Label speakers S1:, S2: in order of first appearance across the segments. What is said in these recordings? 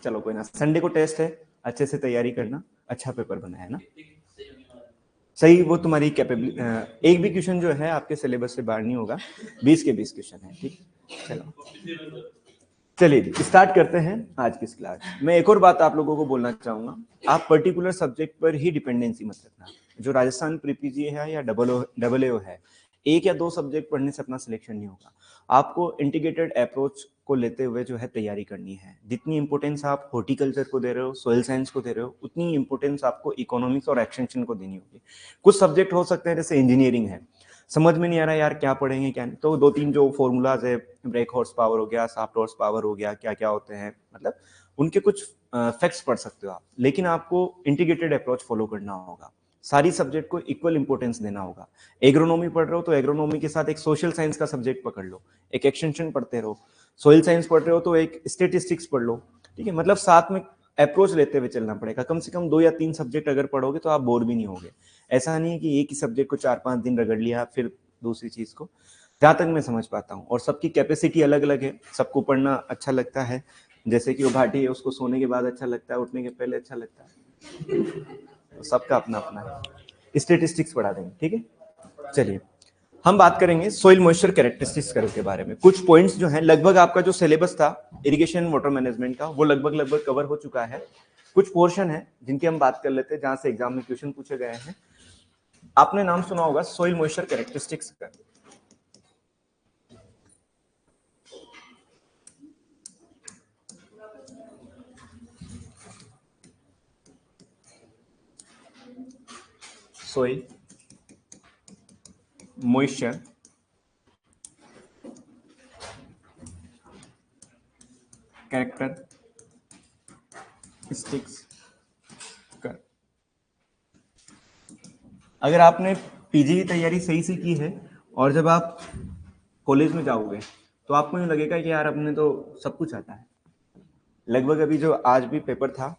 S1: चलो कोई ना, संडे को टेस्ट है, अच्छे से तैयारी करना, अच्छा पेपर बना है ना। सही, वो तुम्हारी कैपेबिलिटी। एक भी क्वेश्चन जो है आपके सिलेबस से बाहर नहीं होगा, 20 के 20 क्वेश्चन है, ठीक। चलो चलिए स्टार्ट करते हैं आज की क्लास। मैं एक और बात आप लोगों को बोलना चाहूंगा, आप पर्टिकुलर सब्जेक्ट पर ही डिपेंडेंसी मत रखना। जो राजस्थान प्रीपीजी है या डबल ए है, एक या दो सब्जेक्ट पढ़ने से अपना सिलेक्शन नहीं होगा। आपको इंटीग्रेटेड अप्रोच को लेते हुए जो है तैयारी करनी है। जितनी इंपॉर्टेंस आप हॉर्टिकल्चर को दे रहे हो, सोइल साइंस को दे रहे हो, उतनी इंपॉर्टेंस आपको इकोनॉमिक्स और एक्सटेंशन को देनी होगी। कुछ सब्जेक्ट हो सकते हैं जैसे इंजीनियरिंग है, समझ में नहीं आ रहा यार क्या पढ़ेंगे क्या नहीं, तो दो तीन जो फॉर्मूलाज है, ब्रेक हॉर्स पावर हो गया, शाफ्ट हॉर्स पावर हो गया, क्या क्या होते हैं, मतलब उनके कुछ फैक्ट्स पढ़ सकते हो आप। लेकिन आपको इंटीग्रेटेड अप्रोच फॉलो करना होगा, सारी सब्जेक्ट को इक्वल इंपॉर्टेंस देना होगा। एग्रोनॉमी पढ़ रहे हो तो एग्रोनॉमी के साथ एक सोशल साइंस का सब्जेक्ट पकड़ लो, एक एक्सटेंशन पढ़ते रहो। सोइल साइंस पढ़ रहे हो तो एक स्टेटिस्टिक्स पढ़ लो, ठीक है। मतलब साथ में अप्रोच लेते हुए चलना पड़ेगा। कम से कम 2 या 3 सब्जेक्ट अगर पढ़ोगे तो आप बोर भी नहीं होगे। ऐसा नहीं है कि एक ही सब्जेक्ट को 4-5 दिन रगड़ लिया फिर दूसरी चीज को। जहां तक मैं समझ पाता हूँ, और सबकी कैपेसिटी अलग अलग है, सबको पढ़ना अच्छा लगता है। जैसे कि वो भाटी है, उसको सोने के बाद अच्छा लगता है, उठने के पहले अच्छा लगता है, तो सबका अपना अपना है। स्टेटिस्टिक्स पढ़ा देंगे, ठीक है। चलिए हम बात करेंगे सोइल मॉइस्चर कैरेक्टरिस्टिक्स कर्व के बारे में। कुछ पॉइंट्स जो हैं, लगभग आपका जो सिलेबस था इरिगेशन वाटर मैनेजमेंट का, वो लगभग कवर हो चुका है। कुछ पोर्शन है जिनकी हम बात कर लेते हैं, जहां से एग्जाम में क्वेश्चन पूछे गए हैं। आपने नाम सुना होगा सोइल मॉइस्चर कैरेक्टरिस्टिक्स का। सोइल मॉइस्चर कैरेक्टरिस्टिक्स कर। अगर आपने पीजी की तैयारी सही से की है और जब आप कॉलेज में जाओगे तो आपको यूं लगेगा कि यार अपने तो सब कुछ आता है। लगभग अभी जो आज भी पेपर था,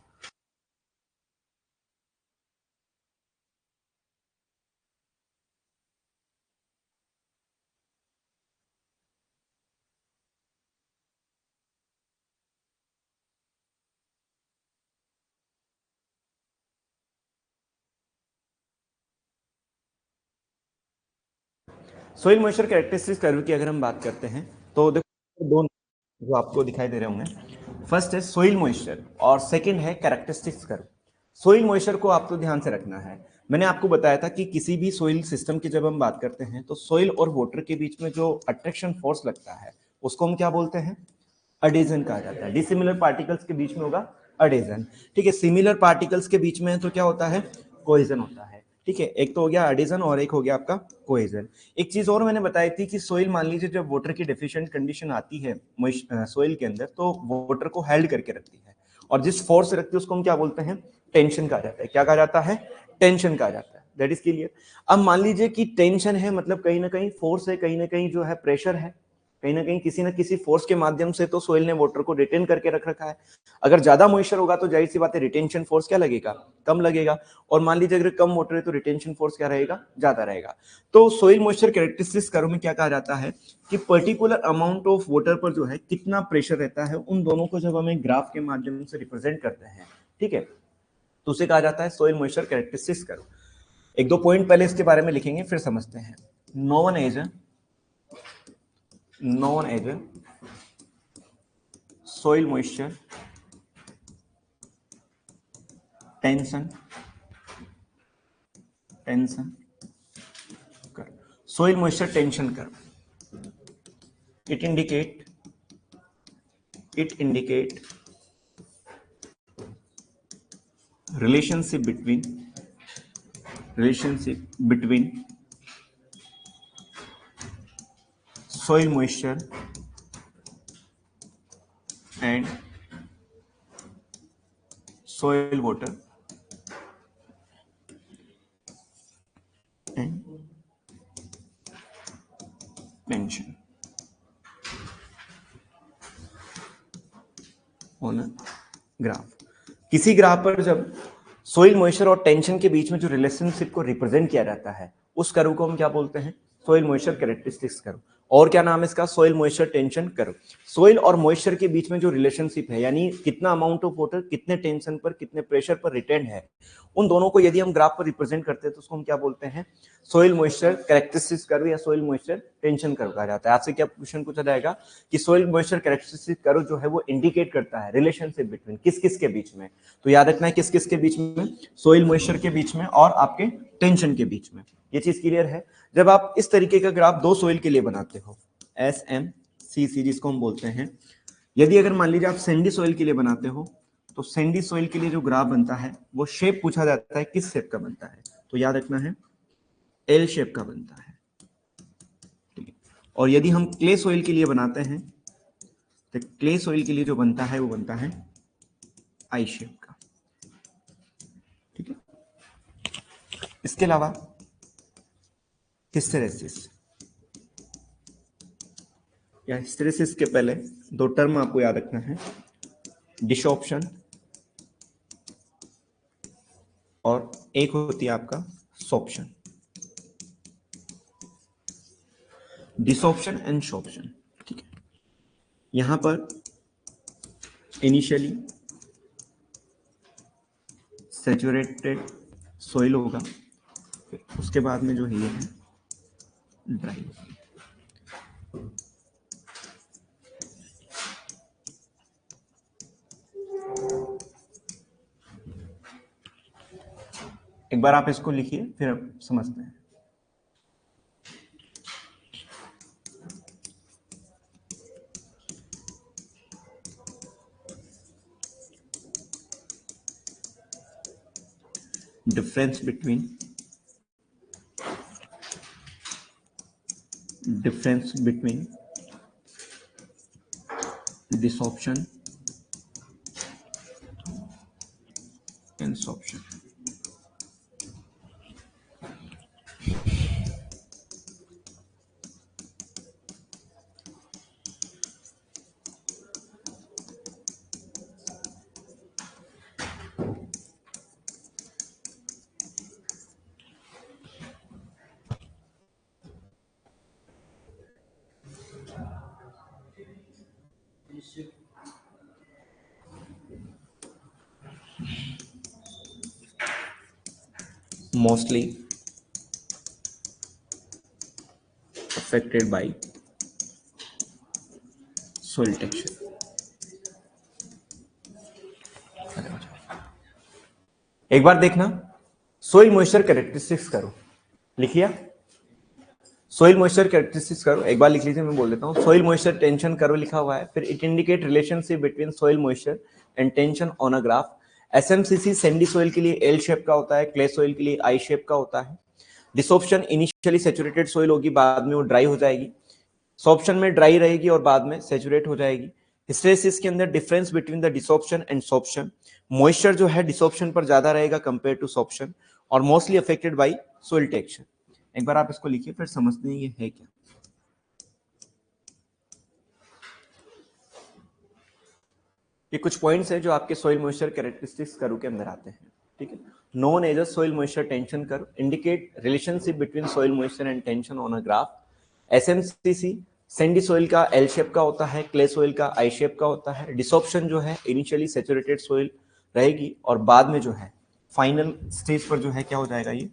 S1: सोइल मॉइस्चर कैरेक्टरिस्टिक्स कर्व की अगर हम बात करते हैं तो देखो दो जो आपको दिखाई दे रहे होंगे, फर्स्ट है सोइल मॉइस्चर और सेकंड है कैरेक्टरिस्टिक्स कर्व। सोइल मॉइस्चर को आपको ध्यान से रखना है। मैंने आपको बताया था कि किसी भी सोइल सिस्टम की जब हम बात करते हैं तो सोइल और वाटर के बीच में जो अट्रैक्शन फोर्स लगता है उसको हम क्या बोलते हैं, अडेजन कहा जाता है। डिसिमिलर पार्टिकल्स के बीच में होगा अडेजन, ठीक है। सिमिलर पार्टिकल्स के बीच में तो क्या होता है, कोहेजन होता है, ठीक है। एक तो हो गया अडेजन और एक हो गया आपका कोहेजन। एक चीज और मैंने बताई थी कि सोइल, मान लीजिए जब वाटर की डेफिशिएंट कंडीशन आती है सोइल के अंदर, तो वाटर को हेल्ड करके रखती है, और जिस फोर्स से रखती है उसको हम क्या बोलते हैं, टेंशन कहा जाता है। क्या कहा जाता है, टेंशन कहा जाता है। That is clear. अब मान लीजिए कि टेंशन है, मतलब कहीं ना कहीं फोर्स है, कहीं ना कहीं जो है प्रेशर है, कहीं ना कहीं किसी ना किसी फोर्स के माध्यम से तो सोइल ने वाटर को रिटेन करके रख रखा है। अगर ज्यादा मॉइस्चर होगा तो जाहिर सी बात है रिटेंशन फोर्स क्या लगेगा, कम लगेगा। और मान लीजिए अगर कम वाटर है तो रिटेंशन फोर्स क्या रहेगा, ज्यादा रहेगा। तो सोइल मॉइस्चर कैरेक्टरिस्टिक्स कर्व में क्या कहा जाता है कि पर्टिकुलर अमाउंट ऑफ वाटर पर जो है कितना प्रेशर रहता है, उन दोनों को जब हमें ग्राफ के माध्यम से रिप्रेजेंट करते हैं, ठीक है, तो उसे कहा जाता है सोइल मॉइस्चर कैरेक्टरिस्टिक्स कर्व। एक दो पॉइंट पहले इसके बारे में लिखेंगे फिर समझते हैं। Known as soil moisture tension curve. Soil moisture tension curve, it indicate relationship between soil moisture and soil water and tension on a graph. किसी ग्राफ पर जब सोइल मॉइस्चर और टेंशन के बीच में जो रिलेशनशिप को रिप्रेजेंट किया जाता है, उस कर्व को हम क्या बोलते हैं, सोइल मॉइस्चर कैरेक्टरिस्टिक्स कर्व। और क्या नाम है इसका, soil moisture tension curve. Soil और मॉइस्चर के बीच में जो रिलेशनशिप है, यानी कितना अमाउंट ऑफ वाटर कितने टेंशन पर कितने प्रेशर पर रिटेन है, उन दोनों को यदि हम ग्राफ पर रिप्रेजेंट करते हैं तो उसको हम क्या बोलते हैं, सोइल मॉइस्चर कैरेक्टरिस्टिक्स कर्व या सोइल मॉइस्चर टेंशन कर्व कहा जाता है। आपसे क्या क्वेश्चन पूछा जाएगा कि सोइल मॉइस्चर कैरेक्टरिस्टिक्स कर्व जो है वो इंडिकेट करता है रिलेशनशिप बिटवीन किस किस के बीच में, तो याद रखना है किस किस के बीच में, सोइल मॉइस्चर के बीच में और आपके टेंशन के बीच में। ये चीज क्लियर है। जब आप इस तरीके का ग्राफ दो सोइल के लिए बनाते हो, SMCC जिसको हम बोलते हैं, यदि अगर मान लीजिए आप सैंडी सॉइल के लिए बनाते हो तो सैंडी सॉइल के लिए जो ग्राफ बनता है वो शेप पूछा जाता है किस शेप का बनता है, तो याद रखना है एल शेप का बनता है, ठीक है। और यदि हम क्ले सॉइल के लिए बनाते हैं तो क्ले सॉइल के लिए जो बनता है वो बनता है आई शेप का, ठीक है। इसके अलावा हिस्टेरेसिस या हिस्टेरेसिस के पहले दो टर्म आपको याद रखना है, डिसॉर्प्शन और एक होती है आपका सॉर्प्शन, डिसॉर्प्शन एंड सॉर्प्शन, ठीक है। यहां पर इनिशियली सैचुरेटेड सोइल होगा, फिर उसके बाद में जो है ये है ड्राई। एक बार आप इसको लिखिए फिर आप समझते हैं। difference between desorption and sorption। mostly affected by soil texture। एक बार देखना, सोइल मॉइस्चर कैरेक्टरिस्टिक्स करो, लिखिए सोइल मॉइस्चर कैरेक्टरिस्टिक्स करो, एक बार लिख लीजिए, मैं बोल देता हूँ। सोइल मॉइस्चर टेंशन करो लिखा हुआ है, फिर it indicate relationship between soil moisture and tension on a graph. SMCC sandy soil के लिए एल शेप का होता है, क्ले सोइल के लिए आई शेप का होता है। डिसॉर्प्शन इनिशियली सैचुरेटेड सोइल होगी, बाद में वो ड्राई हो जाएगी। सॉर्प्शन में ड्राई रहेगी और बाद में सैचुरेट हो जाएगी। हिस्टेरेसिस के अंदर difference between the desorption and sorption, moisture जो है डिसॉर्प्शन पर ज्यादा रहेगा कंपेयर टू सॉर्प्शन, और mostly affected by soil texture. एक बार आप इसको लिखिए फिर समझते हैं ये है क्या। ये कुछ पॉइंट्स है जो आपके सोइल मॉइस्चर कैरेक्टरिस्टिक्स कर्व के अंदर आते हैं, ठीक है। Known as a soil moisture tension curve, indicate relationship between soil moisture and tension on a graph. SMCC sandy soil का एल शेप का होता है, क्ले सोइल का आई शेप का होता है। डिसॉर्प्शन जो है इनिशियली सैचुरेटेड सोइल रहेगी और बाद में जो है फाइनल स्टेज पर जो है क्या हो जाएगा, ये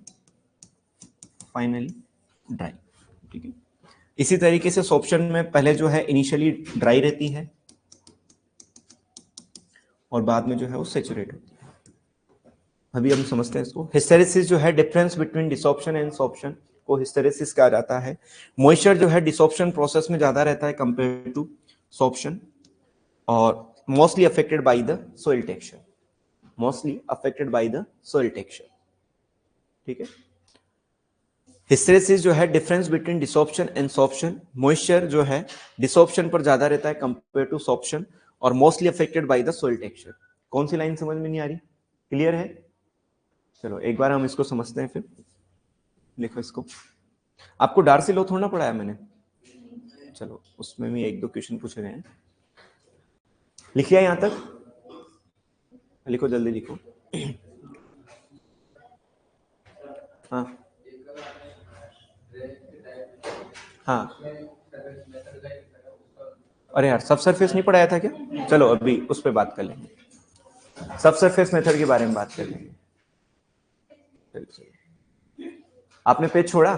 S1: फाइनली ड्राई, ठीक है। इसी तरीके से सॉर्प्शन में पहले जो है इनिशियली ड्राई रहती है और बाद में जो है वो सैचुरेट होती है। अभी हम समझते हैं इसको। हिस्टेरेसिस जो है difference between desorption and sorption को हिस्टेरेसिस कहा जाता है। मॉइस्चर जो है डिसॉर्प्शन प्रोसेस में ज्यादा रहता है कंपेयर टू सॉर्प्शन, और mostly affected by the soil texture, mostly affected by the soil texture, ठीक है। हिस्टेरेसिस जो है difference between desorption and sorption, moisture जो है डिसॉर्प्शन पर ज्यादा रहता है कंपेयर टू सॉर्प्शन, और mostly affected by the soil texture. कौन सी लाइन समझ में नहीं आ रही, क्लियर है? चलो एक बार हम इसको समझते हैं, फिर लिखो इसको। आपको डार्सी लॉ थोड़ा पढ़ाया मैंने, चलो उसमें भी एक दो क्वेश्चन पूछे गए हैं। लिखिए यहां तक, लिखो जल्दी लिखो। हाँ हाँ अरे यार सब सरफेस नहीं पढ़ाया था क्या? चलो अभी उस पर बात कर लेंगे, सब सरफेस मेथड के बारे में बात कर लेंगे। आपने पेज छोड़ा?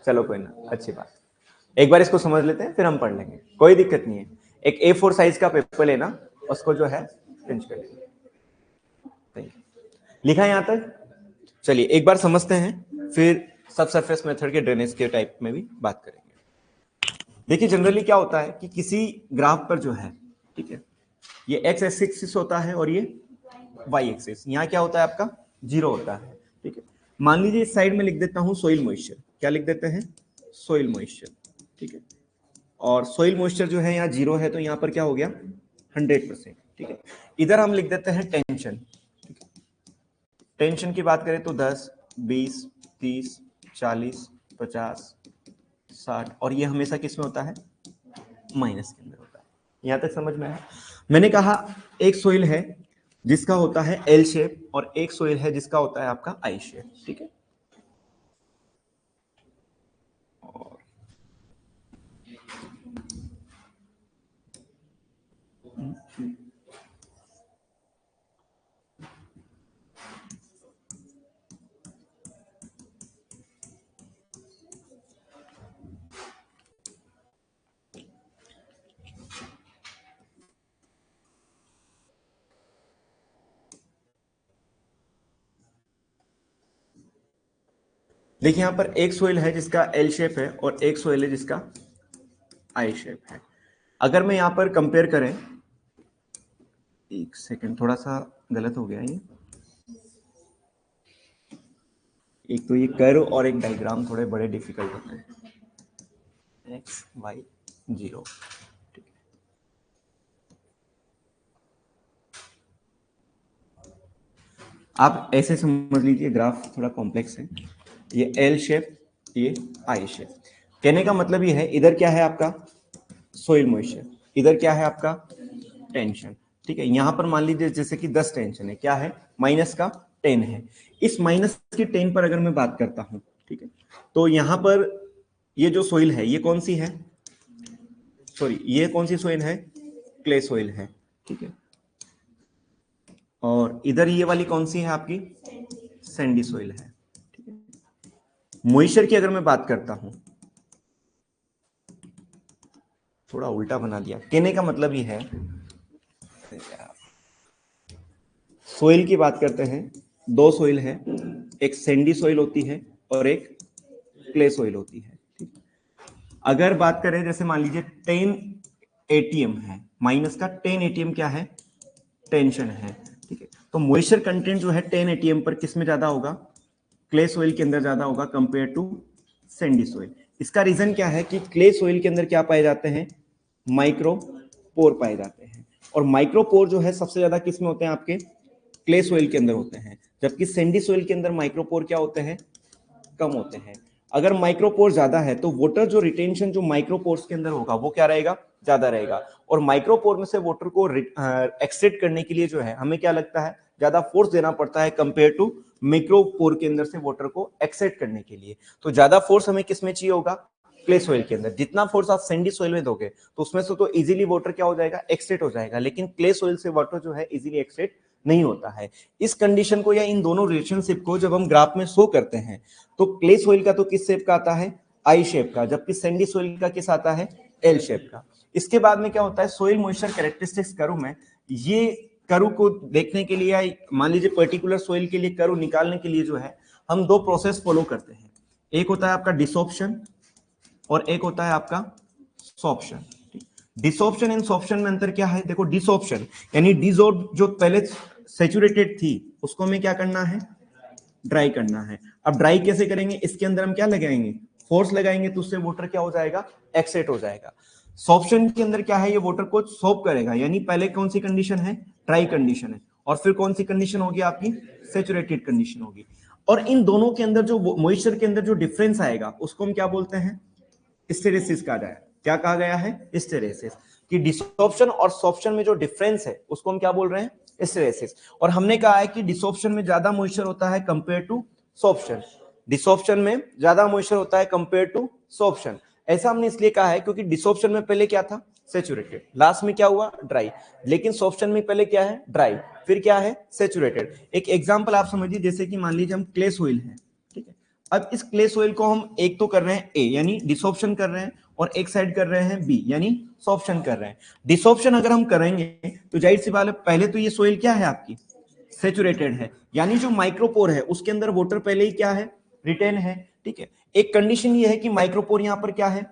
S1: चलो कोई ना, अच्छी बात। एक बार इसको समझ लेते हैं फिर हम पढ़ लेंगे, कोई दिक्कत नहीं है। एक A4 साइज का पेपर लेना, उसको जो है पिंच कर लेंगे। लिखा है यहां तक? चलिए एक बार समझते हैं, फिर सब सरफेस मेथड के ड्रेनेज के टाइप में भी बात करेंगे। देखिए जनरली क्या होता है कि किसी ग्राफ पर जो है, ठीक है, ये एक्स एक्सिस होता है और ये वाई एक्सिस, यहाँ क्या होता है आपका 0 होता है, ठीक है। मान लीजिए इस साइड में लिख देता हूँ सोइल मॉइस्चर, क्या लिख देते हैं? सोइल मॉइस्चर, ठीक है। और सोइल मॉइस्चर जो है यहाँ 0 है, तो यहाँ पर क्या हो गया 100%, ठीक है। इधर हम लिख देते हैं टेंशन, ठीक है। टेंशन की बात करें तो 10, 20, 30, 40, 50, 60, और ये हमेशा किस में होता है? माइनस के अंदर होता है। यहां तक समझ में आया? मैंने कहा एक सोइल है जिसका होता है एल शेप और एक सोइल है जिसका होता है आपका आई शेप, ठीक है। और देखिए यहां पर एक सोइल है जिसका एल शेप है और एक सोइल है जिसका आई शेप है। अगर मैं यहां पर कंपेयर करें, एक सेकंड, थोड़ा सा गलत हो गया ये, एक तो ये कर्व और एक डायग्राम थोड़े बड़े डिफिकल्ट होते हैं। एक्स वाई 0, ठीक है। आप ऐसे समझ लीजिए ग्राफ थोड़ा कॉम्प्लेक्स है, ये एल शेप, ये आई शेप। कहने का मतलब ये है, इधर क्या है आपका सोइल मॉइस्चर, इधर क्या है आपका टेंशन, ठीक है। यहां पर मान लीजिए जैसे कि 10 टेंशन है, क्या है माइनस का 10 है। इस माइनस की 10 पर अगर मैं बात करता हूं, ठीक है, तो यहां पर ये जो सोइल है ये कौन सी है? सॉरी, ये कौन सी सोइल है? क्ले सोइल है, ठीक है। और इधर ये वाली कौन सी है आपकी? सैंडी सोइल है, ठीक है। मॉइस्चर की अगर मैं बात करता हूं, थोड़ा उल्टा बना दिया, कहने का मतलब ये है, सोइल की बात करते हैं, दो सोइल है, एक सैंडी सोइल होती है और एक क्ले सोइल होती है, ठीक। अगर बात करें जैसे मान लीजिए 10 ATM है, माइनस का 10 ATM क्या है? टेंशन है, ठीक है। तो मॉइस्चर कंटेंट जो है 10 ATM पर किस में ज्यादा होगा? क्ले सोइल के अंदर ज्यादा होगा कंपेयर टू सैंडी सोइल। इसका रीजन क्या है कि क्ले सोइल के अंदर क्या पाए जाते हैं? माइक्रोपोर पाए जाते हैं, और माइक्रोपोर जो है सबसे ज्यादा किस में होते हैं? आपके क्ले सोइल के अंदर होते हैं, जबकि सैंडी सोइल के अंदर माइक्रोपोर क्या होते हैं? कम होते हैं। अगर माइक्रोपोर ज्यादा है तो वाटर जो रिटेंशन जो माइक्रोपोर्स के अंदर होगा वो क्या रहेगा? ज्यादा रहेगा। और माइक्रोपोर में से वाटर को एक्सट्रैक्ट करने के लिए जो है हमें क्या लगता है? ज्यादा फोर्स देना पड़ता है कंपेयर टू माइक्रोपोर के अंदर से वाटर को एक्सट्रैक्ट करने के लिए। तो ज्यादा फोर्स हमें किस में चाहिए होगा? क्ले सोइल के अंदर। जितना फोर्स आप सैंडी सोइल में दोगे तो उसमें से तो इजीली वाटर क्या हो जाएगा? एक्सट्रैक्ट हो जाएगा, लेकिन क्ले सोइल से वाटर जो है इजीली एक्सट्रैक्ट नहीं होता है। इस कंडीशन को या इन दोनों रिलेशनशिप को जब हम ग्राफ में शो करते हैं तो क्ले सोइल का तो किस शेप का आता है? आई शेप का, जबकि सैंडी सोइल का किस आता है? एल शेप का। इसके बाद में क्या होता है? सोइल मॉइस्चर कैरेक्टरिस्टिक्स कर्व में, ये कर्व को देखने के लिए, मान लीजिए पर्टिकुलर सोइल के लिए कर्व निकालने के लिए जो है हम दो प्रोसेस फॉलो करते हैं। एक होता है आपका डिसॉर्प्शन और एक होता है आपका सॉर्प्शन। डिसॉर्प्शन एंड सॉर्प्शन में अंतर क्या है? देखो डिसॉर्प्शन यानी डिसॉर्ब जो पहले सैचुरेटेड थी उसको हमें क्या करना है? ड्राई करना है। अब ड्राई कैसे करेंगे? इसके अंदर हम क्या लगाएंगे? फोर्स लगाएंगे, तो उससे वाटर क्या हो जाएगा? एक्सेट हो जाएगा। सॉर्प्शन के अंदर क्या है? ये वाटर को सोप करेगा, यानी पहले कौन सी कंडीशन है? ड्राई कंडीशन है, और फिर कौन सी कंडीशन होगी आपकी? सैचुरेटेड कंडीशन होगी। और इन दोनों के अंदर जो मॉइस्चर के अंदर जो डिफरेंस आएगा उसको हम क्या बोलते हैं? हिस्टेरेसिस कहा जाए। क्या कहा गया है? हिस्टेरेसिस। कि डिसॉर्प्शन और सॉर्प्शन में जो डिफरेंस है उसको हम क्या बोल रहे हैं? हिस्टेरेसिस। और हमने कहा है कि डिसॉर्प्शन में ज्यादा मॉइस्चर होता है कंपेयर टू सॉर्प्शन। डिसॉर्प्शन में ज्यादा मॉइस्चर होता है कंपेयर टू सॉर्प्शन। ऐसा हमने इसलिए कहा है क्योंकि डिसॉर्प्शन में पहले क्या था, सैचुरेटेड, लास्ट में क्या हुआ, ड्राई, लेकिन सॉर्प्शन में पहले क्या है, ड्राई, फिर क्या है, सैचुरेटेड। एक एग्जांपल आप समझिए, जैसे कि मान लीजिए हम क्ले सोइल है, ठीक है, अब इस क्ले सोइल को हम एक तो कर रहे हैं ए यानी डिसॉर्प्शन कर रहे हैं, और एक साइड कर रहे हैं बी यानी सॉर्प्शन कर रहे हैं। डिसॉर्प्शन अगर हम करेंगे तो जाहिर सी बात है, पहले तो ये सोइल क्या है आपकी, सैचुरेटेड है, यानी जो माइक्रोपोर है उसके अंदर वाटर पहले ही क्या है, रिटेन है, ठीक है। एक कंडीशन ये है कि माइक्रोपोर यहां पर क्या है,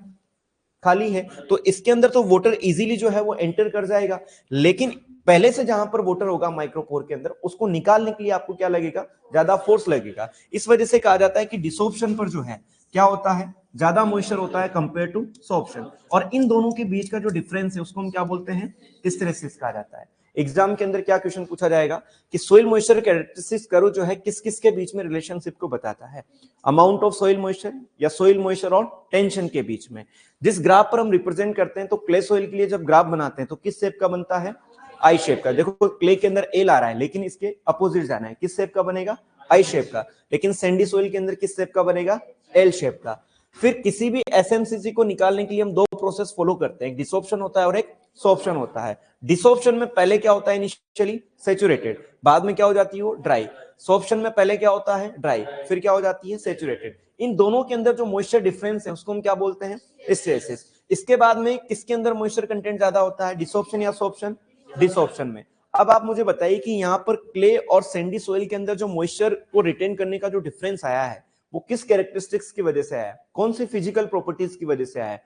S1: खाली है, तो इसके अंदर तो वाटर इजीली जो है वो एंटर कर जाएगा, लेकिन पहले से जहां पर वाटर होगा माइक्रोपोर के अंदर, उसको निकालने के लिए आपको क्या लगेगा, ज्यादा फोर्स लगेगा। इस वजह से कहा जाता है कि डिसॉर्प्शन पर जो है क्या होता है, ज्यादा मॉइस्चर होता है कंपेयर टू सॉर्प्शन, और इन दोनों के बीच का जो डिफरेंस है उसको हम क्या बोलते हैं, हिस्टेरेसिस कहा जाता है। एग्जाम के अंदर क्या क्वेश्चन पूछा जाएगा कि सोइल मॉइस्चर कैरेक्टरिस्टिक्स करो जो है किस किस के बीच में रिलेशनशिप को बताता है, अमाउंट ऑफ सोइल मॉइस्चर या सोइल मॉइस्चर और टेंशन के बीच में। जिस ग्राफ पर हम रिप्रेजेंट करते हैं, तो क्ले सोइल के लिए जब ग्राफ बनाते हैं तो किस शेप का बनता है, आई शेप का। देखो क्ले के अंदर एल आ रहा है, लेकिन इसके अपोजिट जाना है, किस शेप का बनेगा, आई शेप का। लेकिन सैंडी सोइल के अंदर किस शेप का बनेगा, एल शेप का। फिर किसी भी एसएमसीसी को निकालने के लिए हम दो प्रोसेस फॉलो करते हैं, एक डिसॉर्प्शन होता है और एक सॉर्प्शन होता है। डिसॉर्प्शन में पहले क्या होता है, इनिशियली सैचुरेटेड, बाद में क्या हो जाती है वो ड्राई। सॉर्प्शन में पहले क्या होता है, ड्राई, फिर क्या हो जाती है, सैचुरेटेड। इन दोनों के अंदर जो मॉइस्चर डिफरेंस है उसको हम क्या बोलते हैं, हिस्टेरेसिस। इसके बाद में किसके अंदर मॉइस्चर कंटेंट ज्यादा होता है, डिसॉर्प्शन या सॉर्प्शन, डिसॉर्प्शन में। अब आप मुझे बताइए कि यहाँ पर क्ले और सैंडी सोइल के अंदर जो मॉइस्चर को रिटेन करने का जो डिफरेंस आया है वो किस कैरेक्टरिस्टिक्स की वजह से आया, कौन सी फिजिकल प्रॉपर्टीज की वजह से आया,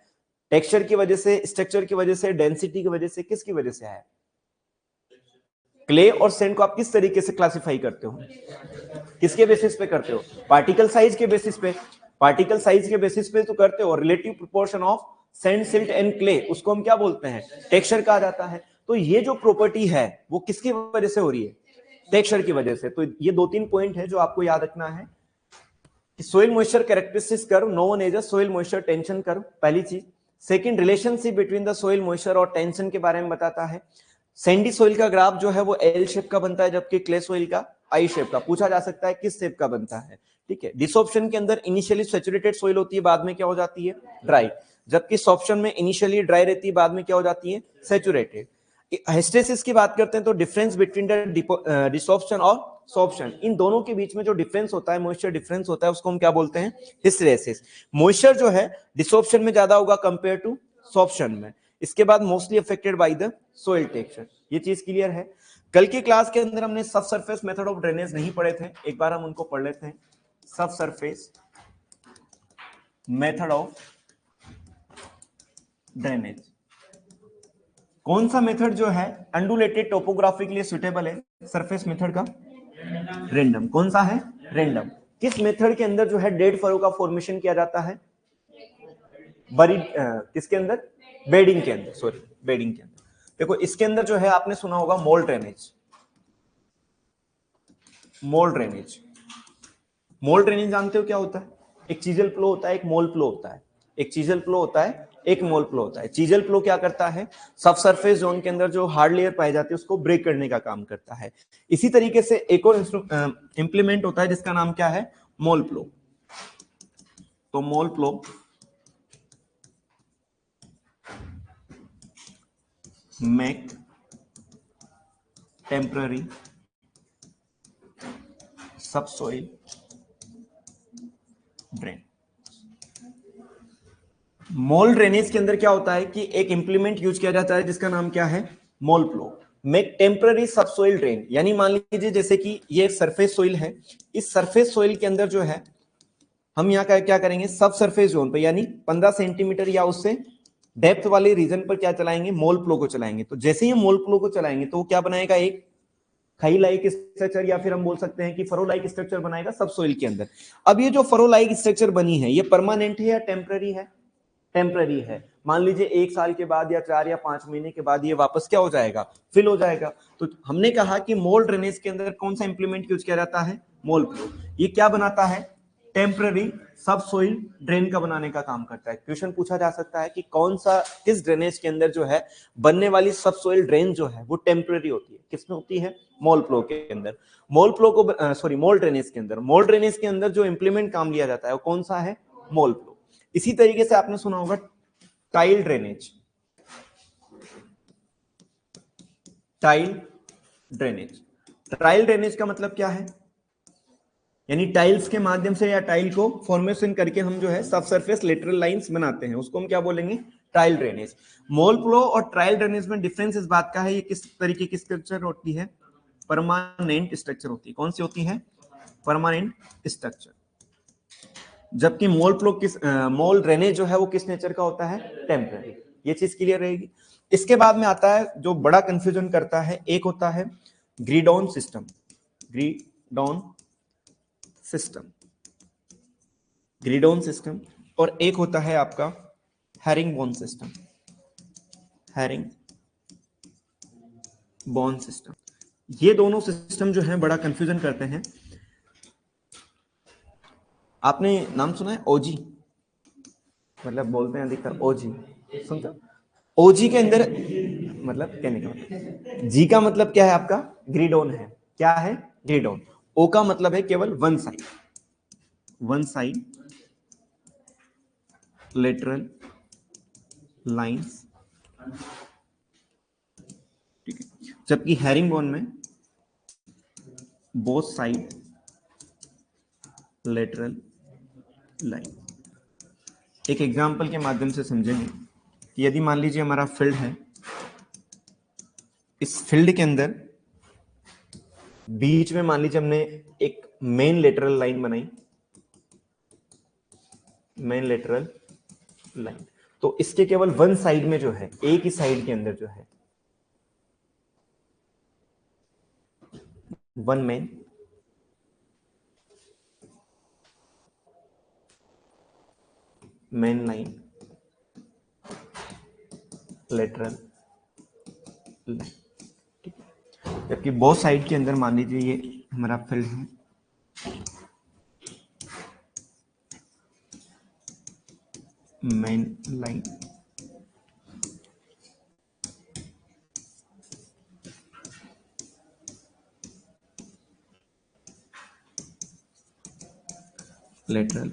S1: टेक्सचर की वजह से, स्ट्रक्चर की वजह से, डेंसिटी की वजह से, किसकी वजह से आया। क्ले और सैंड को आप किस तरीके से क्लासिफाई करते हो, किसके बेसिस पे करते हो, पार्टिकल साइज के बेसिस पे, पार्टिकल साइज के बेसिस पे तो करते हो। Relative proportion of sand, silt and clay, उसको हम क्या बोलते हैं, टेक्सचर कहा जाता है। तो ये जो प्रॉपर्टी है वो किसकी वजह से हो रही है, टेक्सचर की वजह से। तो ये दो तीन पॉइंट है जो आपको याद रखना है। Soil moisture characteristics curve known as a soil moisture tension curve, पहली चीज। Second, relationship between the soil moisture और टेंशन के बारे में बताता है। सैंडी सोइल का ग्राफ जो है वो एल शेप का बनता है, जबकि क्ले सोइल का आई शेप का। पूछा जा सकता है किस शेप का बनता है, ठीक है। डिसॉर्प्शन के अंदर इनिशियली सैचुरेटेड सोइल होती है, बाद में क्या हो जाती है, ड्राई, जबकि सॉर्प्शन में इनिशियली ड्राई रहती है, बाद में क्या हो जाती है, सैचुरेटेड। हिस्टेरेसिस की बात करते हैं तो डिफरेंस बिटवीन द डिसॉर्प्शन और सॉर्प्शन, इन दोनों के बीच में जो डिफरेंस होता है, मॉइस्चर डिफरेंस होता है, उसको हम क्या बोलते हैं, हिस्टेरेसिस। मॉइस्चर जो है डिसॉर्प्शन में ज्यादा होगा कंपेयर टू सॉर्प्शन में। इसके बाद mostly affected by the soil texture, ये चीज क्लियर है। कल की क्लास के अंदर हमने सब सरफेस मेथड ऑफ ड्रेनेज नहीं पढ़े थे, एक बार हम उनको पढ़ लेते हैं। सब सरफेस मेथड ऑफ ड्रेनेज, कौन सा मेथड जो है अंडुलेटेड टोपोग्राफी के लिए सुटेबल है, सरफेस मेथड का रेंडम। कौन सा है, रेंडम। किस मेथड के अंदर जो है डेड फरो का फॉर्मेशन किया जाता है, बरीड किसके अंदर, बेडिंग के अंदर, सॉरी बेडिंग के अंदर। देखो इसके अंदर जो है आपने सुना होगा मोल ड्रेनेज, मोल ड्रेनेज। मोल ड्रेनेज जानते हो क्या होता है, एक चीजल फ्लो होता है, एक मोल फ्लो होता है, एक चीजल फ्लो होता है, एक मोल फ्लो होता है। चीजल फ्लो क्या करता है, सब सरफेस जोन के अंदर जो हार्ड लेयर पाई जाती है उसको ब्रेक करने का काम करता है। इसी तरीके से एक और इंप्लीमेंट होता है जिसका नाम क्या है, मोल फ्लो। तो mole flow make temporary subsoil drain. Mole drainage के अंदर क्या होता है कि एक इंप्लीमेंट यूज किया जाता है जिसका नाम क्या है, mole flow make temporary subsoil drain. यानी मान लीजिए जैसे कि ये एक सरफेस सोइल है, इस सरफेस सोइल के अंदर जो है हम यहाँ क्या करेंगे, सब सरफेस जोन पे यानी 15 सेंटीमीटर या उससे डेप्थ वाले रीजन पर क्या चलाएंगे, मोल फ्लो को चलाएंगे। तो जैसे ही मोल फ्लो को चलाएंगे तो वो क्या बनाएगा, एक खाई लाइक स्ट्रक्चर, या फिर हम बोल सकते हैं कि फरो लाइक स्ट्रक्चर बनाएगा सब सोइल के अंदर। अब ये जो फरो लाइक स्ट्रक्चर बनी है ये परमानेंट है या टेम्पररी है, टेम्पररी है। मान लीजिए 1 साल के बाद या 4 या 5 महीने के बाद ये वापस क्या हो जाएगा, फिल हो जाएगा। तो हमने कहा कि मोल ड्रेनेज के अंदर कौन सा इंप्लीमेंट यूज किया जाता है, मोल फ्लो। ये क्या बनाता है, टेम्पररी सब सोइल ड्रेन का बनाने का काम करता है। क्वेश्चन पूछा जा सकता है कि कौन सा किस ड्रेनेज के अंदर जो है बनने वाली सब सोइल ड्रेन जो है वो टेम्पररी होती है, किसमें होती है? मॉल फ्लो के अंदर। मॉल फ्लो को सॉरी मॉल ड्रेनेज के अंदर, मॉल ड्रेनेज के अंदर जो इंप्लीमेंट काम लिया जाता है वो कौन सा है? Mall flow. इसी तरीके से आपने सुना होगा tile drainage, tile drainage. Tile drainage का मतलब क्या है? यानी टाइल्स के माध्यम से या टाइल को फॉर्मेशन करके हम जो है सब सरफेस लेटरल लाइंस बनाते हैं, उसको हम क्या बोलेंगे? Tile drainage. मॉल फ्लो और ट्रायल ड्रेनेज में डिफरेंस इस बात का है ये किस तरीके की स्ट्रक्चर होती है? परमानेंट स्ट्रक्चर होती है। कौन सी होती है? Permanent structure. जबकि मॉल फ्लो मॉल ड्रेनेज जो है वो किस नेचर का होता है? टेम्पररी। ये चीज क्लियर रहेगी। इसके बाद में आता है जो बड़ा कंफ्यूजन करता है, एक होता है ग्रिडॉन सिस्टम, ग्रिडॉन सिस्टम, ग्रिडॉन सिस्टम, और एक होता है आपका हेरिंगबोन सिस्टम, हेरिंगबोन सिस्टम। ये दोनों सिस्टम जो है बड़ा कंफ्यूजन करते हैं। आपने नाम सुना है ओजी? मतलब बोलते हैं अधिकतर ओजी, सुनते हो? ओजी के अंदर मतलब कहने का मतलब, जी का मतलब क्या है आपका? ग्रिडॉन है। क्या है? ग्रिडॉन। ओ का मतलब है केवल one side, one side lateral lines, ठीक है। जबकि हेरिंगबोन में बोथ साइड लेटरल लाइन। एक एग्जांपल के माध्यम से समझेंगे कि यदि मान लीजिए हमारा फील्ड है, इस फील्ड के अंदर बीच में मान लीजिए हमने एक मेन लेटरल लाइन बनाई, मेन लेटरल लाइन, तो इसके केवल वन साइड में जो है, एक ही साइड के अंदर जो है one main line lateral line, ठीक है। जबकि बोथ साइड के अंदर मान लीजिए ये हमारा फील्ड है, मेन लाइन लेटरल।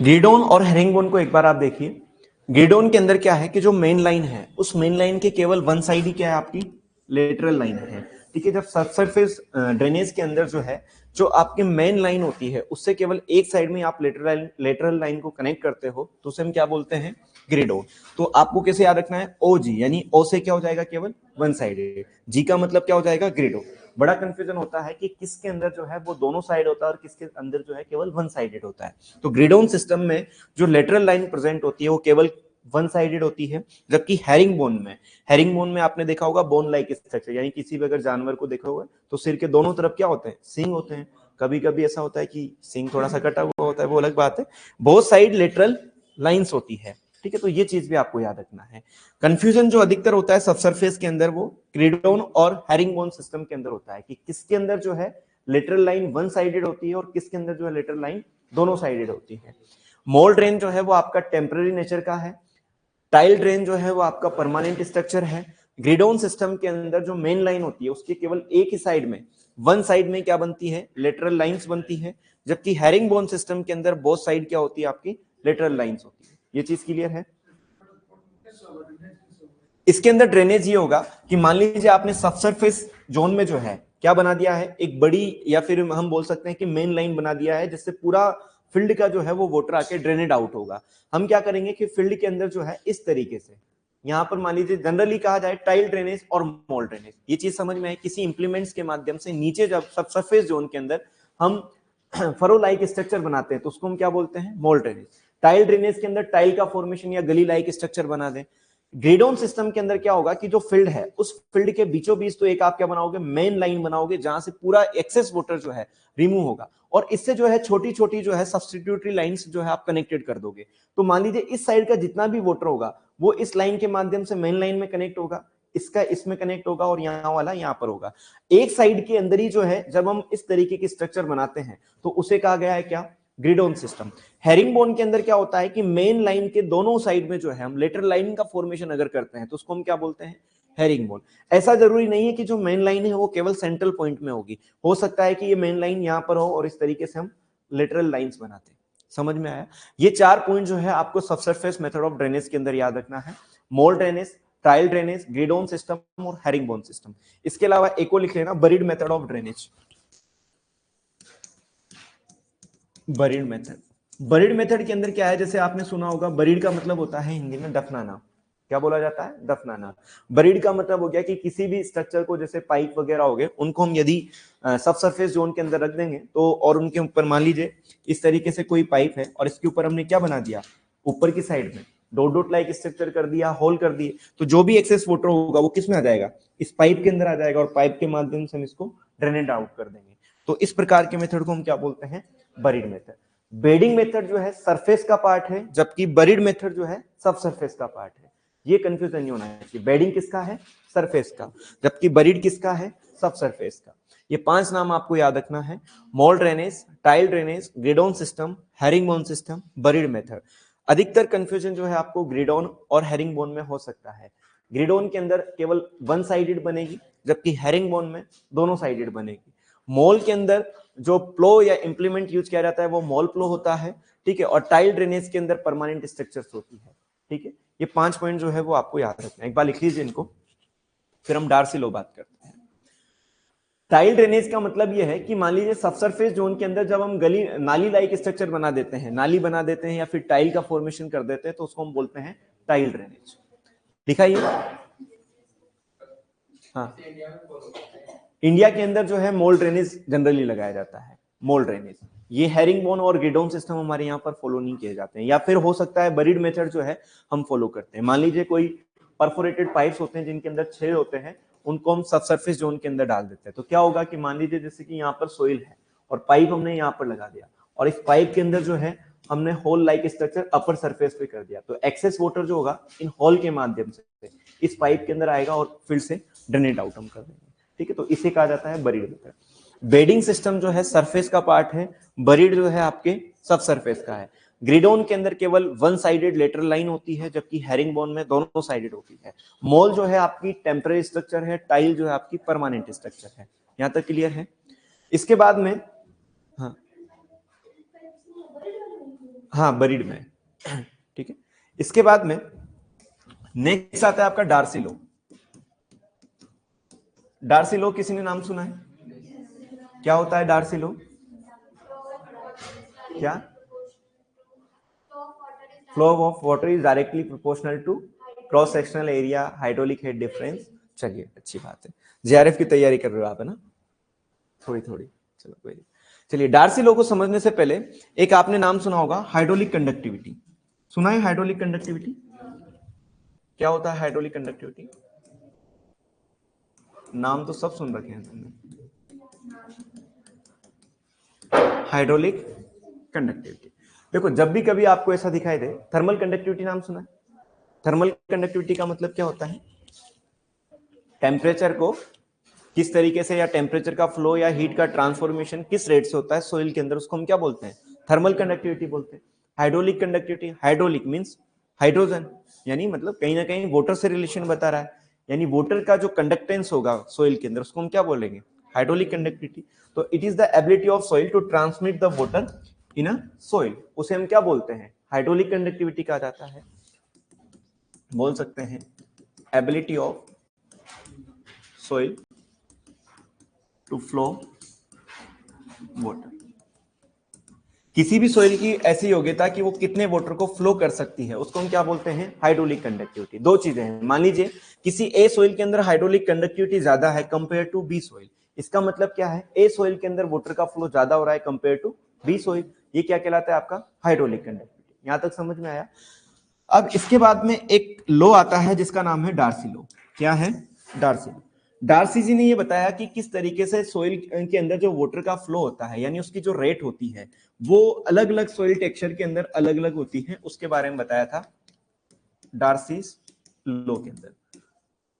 S1: ग्रिडॉन और हेरिंगबोन को एक बार आप देखिए। ग्रिडॉन के अंदर क्या है कि जो मेन लाइन है उस मेन लाइन के केवल वन साइड ही क्या है? आपकी लेटरल लाइन है, ठीक है। जब सरफेस ड्रेनेज के अंदर जो है, जो आपकी मेन लाइन होती है उससे केवल एक साइड में आप लेटरल लाइन को कनेक्ट करते हो तो उसे हम क्या बोलते हैं? ग्रिडॉन। तो आपको कैसे याद रखना है? ओ जी, यानी ओ से क्या हो जाएगा? केवल वन साइड। जी का मतलब क्या हो जाएगा? ग्रिडॉन। बड़ा कंफ्यूजन होता है कि किसके अंदर जो है वो दोनों साइड होता है और किसके अंदर जो है केवल वन साइडेड होता है। तो ग्रिडॉन सिस्टम में जो लेटरल लाइन प्रेजेंट होती है वो केवल वन साइडेड होती है। जबकि हेरिंगबोन में आपने देखा होगा बोन लाइक स्ट्रक्चर, यानी किसी भी अगर जानवर को देखा होगा तो सिर के दोनों तरफ क्या होते हैं? सींग होते हैं। कभी कभी ऐसा होता है कि सींग थोड़ा सा कटा हुआ होता है, वो अलग बात है। बहुत साइड लेटरल लाइंस होती है, ठीक है। तो ये चीज भी आपको याद रखना है। कंफ्यूजन जो अधिकतर होता है सबसरफेस के अंदर वो ग्रिडॉन और हेरिंगबोन सिस्टम के अंदर होता है कि किसके अंदर जो है लेटरल लाइन वन साइडेड होती है और किसके अंदर जो है लेटरल लाइन दोनों साइडेड होती है। मोल ड्रेन जो है वो आपका टेम्पररी नेचर का है, टाइल ड्रेन जो है वो आपका परमानेंट स्ट्रक्चर है। ग्रिडॉन सिस्टम के अंदर जो मेन लाइन होती है उसके केवल एक ही साइड में, वन साइड में क्या बनती है? लेटरल लाइंस बनती है। जबकि हेरिंगबोन सिस्टम के अंदर बोथ साइड क्या होती है? आपकी लेटरल लाइंस होती है। ये चीज क्लियर है? इसके अंदर ड्रेनेज ये होगा कि मान लीजिए आपने सबसरफेस जोन में जो है क्या बना दिया है? एक बड़ी, या फिर हम बोल सकते हैं कि मेन लाइन बना दिया है जिससे पूरा फील्ड का जो है वो वाटर आके ड्रेनेड आउट होगा। हम क्या करेंगे कि फील्ड के अंदर जो है इस तरीके से, यहां पर मान लीजिए जनरली कहा जाए टाइल ड्रेनेज और मॉल ड्रेनेज। ये चीज समझ में है? किसी इंप्लीमेंट्स के माध्यम से नीचे जब सबसरफेस जोन के अंदर हम फरो लाइक स्ट्रक्चर बनाते हैं तो उसको हम क्या बोलते हैं? Mall drainage. टाइल ड्रेनेज के अंदर टाइल का फॉर्मेशन या गली लाइक स्ट्रक्चर बना दें। ग्रिडॉन सिस्टम के अंदर क्या होगा कि जो फील्ड है उस फील्ड के बीचों बीच तो एक आप क्या बनाओगे? मेन लाइन बनाओगे जहां से पूरा एक्सेस वाटर जो है रिमूव होगा, और इससे जो है छोटी छोटी जो है सब्स्टिट्यूटरी लाइंस जो है आप कनेक्टेड कर दोगे। तो मान लीजिए इस साइड का जितना भी वाटर होगा वो इस लाइन के माध्यम से मेन लाइन में कनेक्ट होगा, इसका इसमें कनेक्ट होगा और यहाँ वाला यहाँ पर होगा। एक साइड के अंदर ही जो है जब हम इस तरीके की स्ट्रक्चर बनाते हैं तो उसे कहा गया है क्या, ग्रिड ऑन सिस्टम। हेरिंगबोन के अंदर क्या होता है कि मेन लाइन के दोनों साइड में जो है हम लेटरल लाइन का फॉर्मेशन अगर करते हैं तो उसको हम क्या बोलते हैं, हेरिंगबोन। ऐसा जरूरी नहीं है कि जो मेन लाइन है वो केवल सेंट्रल पॉइंट में होगी, हो सकता है कि ये मेन लाइन यहां पर हो और इस तरीके से हम लेटरल लाइंस बनाते हैं। समझ में आया? ये 4 पॉइंट जो है आपको सबसरफेस मेथड ऑफ ड्रेनेज के अंदर याद रखना है, mole drainage, tile drainage, grid on system और हेरिंगबोन सिस्टम। इसके अलावा एक और लिख लेना, buried method of drainage. Buried method, buried method के अंदर क्या है, जैसे आपने सुना होगा बरीड का मतलब होता है हिंदी में दफनाना। क्या बोला जाता है, दफनाना। बरीड का मतलब हो गया कि किसी भी स्ट्रक्चर को, जैसे पाइप वगैरह हो गए, उनको हम यदि सब सरफेस जोन के अंदर रख देंगे तो, और उनके ऊपर मान लीजिए इस तरीके से कोई पाइप है और इसके ऊपर हमने क्या बना दिया, ऊपर की साइड में डॉट डॉट लाइक स्ट्रक्चर कर दिया, होल कर दिए, तो जो भी एक्सेस वाटर होगा वो किस में आ जाएगा, इस पाइप के अंदर आ जाएगा और पाइप के माध्यम से हम इसको ड्रेनेड आउट कर देंगे। तो इस प्रकार के मेथड को हम क्या बोलते हैं, बरीड मेथड। बेडिंग मेथड जो है सरफेस का पार्ट है, जबकि बरीड मेथड जो है सब सरफेस का पार्ट है। ये कंफ्यूजन नहीं होना चाहिए, बेडिंग किसका है, सरफेस का, जबकि बरीड किसका है, सब सरफेस का। ये 5 नाम आपको याद रखना है, mole drainage, tile drainage, grid on system, herringbone system, buried method. अधिकतर कंफ्यूजन जो है आपको ग्रिड ऑन और हेरिंगबोन में हो सकता है। ग्रिड ऑन के अंदर केवल वन साइडेड बनेगी, जबकि हेरिंगबोन में दोनों साइडेड बनेगी। मोल के अंदर जो प्लो या इंप्लीमेंट यूज किया जाता है वो मोल प्लो होता है, ठीक है, और टाइल ड्रेनेज के अंदर परमानेंट स्ट्रक्चर्स होती है, ठीक है। ये 5 पॉइंट जो है वो आपको याद रखना है, एक बार लिख लीजिए इनको, फिर हम डार्सी लॉ बात करते हैं। टाइल ड्रेनेज का मतलब यह है कि मान लीजिए सबसरफेस जोन के अंदर जब हम गली नाली लाइक स्ट्रक्चर बना देते हैं, नाली बना देते हैं या फिर टाइल का फॉर्मेशन कर देते हैं, तो उसको हम बोलते हैं टाइल ड्रेनेज। दिखाइए। हाँ, इंडिया के अंदर जो है मोल ड्रेनेज जनरली लगाया जाता है, मोल ड्रेनेज। ये हेरिंगबोन और ग्रिड ऑन सिस्टम हमारे यहाँ पर फॉलो नहीं किए जाते हैं, या फिर हो सकता है बरीड मेथड जो है हम फॉलो करते हैं। मान लीजिए कोई परफोरेटेड पाइप्स होते हैं जिनके अंदर छेद होते हैं, उनको हम सबसरफेस जोन के अंदर डाल देते हैं। तो क्या होगा कि मान लीजिए जैसे कि यहाँ पर सोइल है और पाइप हमने यहाँ पर लगा दिया, और इस पाइप के अंदर जो है हमने hole like structure upper surface पे कर दिया, तो एक्सेस वाटर जो होगा इन होल के माध्यम से इस पाइप के अंदर आएगा और फिर से ड्रेनेड आउट हम कर देंगे, ठीक है। तो इसे कहा जाता है बरीड मेथड। बेडिंग सिस्टम जो है सरफेस का पार्ट है, बरीड जो है आपके सब सरफेस का है। ग्रिड ऑन के अंदर केवल वन साइडेड लेटरल लाइन होती है, जबकि हेरिंगबोन में दोनों साइडेड होती है। मोल जो है आपकी टेम्परेरी स्ट्रक्चर है, टाइल जो है आपकी परमानेंट स्ट्रक्चर है। यहां तक क्लियर है? इसके बाद में हाँ बरीड में, ठीक है। इसके बाद में नेक्स्ट आता है आपका डार्सी लॉ। डार्सी लॉ किसी ने नाम सुना है? क्या होता है डार्सी लॉ? क्या? Flow of water is directly proportional to cross sectional area hydraulic head difference. चलिए अच्छी बात है, जेआरएफ की तैयारी कर रहे हो आप, है ना? थोड़ी थोड़ी, चलो कोई नहीं। चलिए, डार्सी लॉ को समझने से पहले एक आपने नाम सुना होगा, हाइड्रोलिक कंडक्टिविटी। सुना है हाइड्रोलिक कंडक्टिविटी? क्या होता है हाइड्रोलिक कंडक्टिविटी? नाम तो सब सुन रखे हैं तुमने। हाइड्रोलिक कंडक्टिविटी, देखो जब भी कभी आपको ऐसा दिखाई दे, थर्मल कंडक्टिविटी नाम सुना है? थर्मल कंडक्टिविटी का मतलब क्या होता है? टेम्परेचर को किस तरीके से, या टेम्परेचर का फ्लो या हीट का ट्रांसफॉर्मेशन किस रेट से होता है सोइल के अंदर, उसको हम क्या बोलते हैं? थर्मल कंडक्टिविटी बोलते हैं। Hydraulic conductivity, hydraulic means hydrogen, यानी मतलब कहीं ना कहीं वाटर से रिलेशन बता रहा है, यानी वाटर का जो कंडक्टेंस होगा सोइल के अंदर उसको हम क्या बोलेंगे? Hydraulic conductivity. तो it is the ability of soil to transmit the water in a soil, उसे हम क्या बोलते हैं? हाइड्रोलिक कंडक्टिविटी कहा जाता है। बोल सकते हैं ability of soil to flow water. किसी भी सोइल की ऐसी योग्यता कि वो कितने वाटर को फ्लो कर सकती है, उसको हम क्या बोलते हैं? Hydraulic conductivity. दो चीजें हैं, मान लीजिए किसी ए सोइल के अंदर हाइड्रोलिक कंडक्टिविटी ज्यादा है कंपेयर टू बी सोइल, इसका मतलब क्या है? ए सोइल के अंदर वाटर का फ्लो ज्यादा हो रहा है कंपेयर टू बी सोइल, ये क्या कहलाता है? आपका हाइड्रोलिक कंडक्टिविटी। यहां तक समझ में आया? अब इसके बाद में एक लॉ आता है जिसका नाम है डार्सी लॉ। क्या है? Darcy law. डार्सी जी ने ये बताया कि किस तरीके से सोइल के अंदर जो वाटर का फ्लो होता है, यानी उसकी जो रेट होती है वो अलग अलग सोइल टेक्सचर के अंदर अलग अलग होती है, उसके बारे में बताया था डार्सी लॉ के अंदर।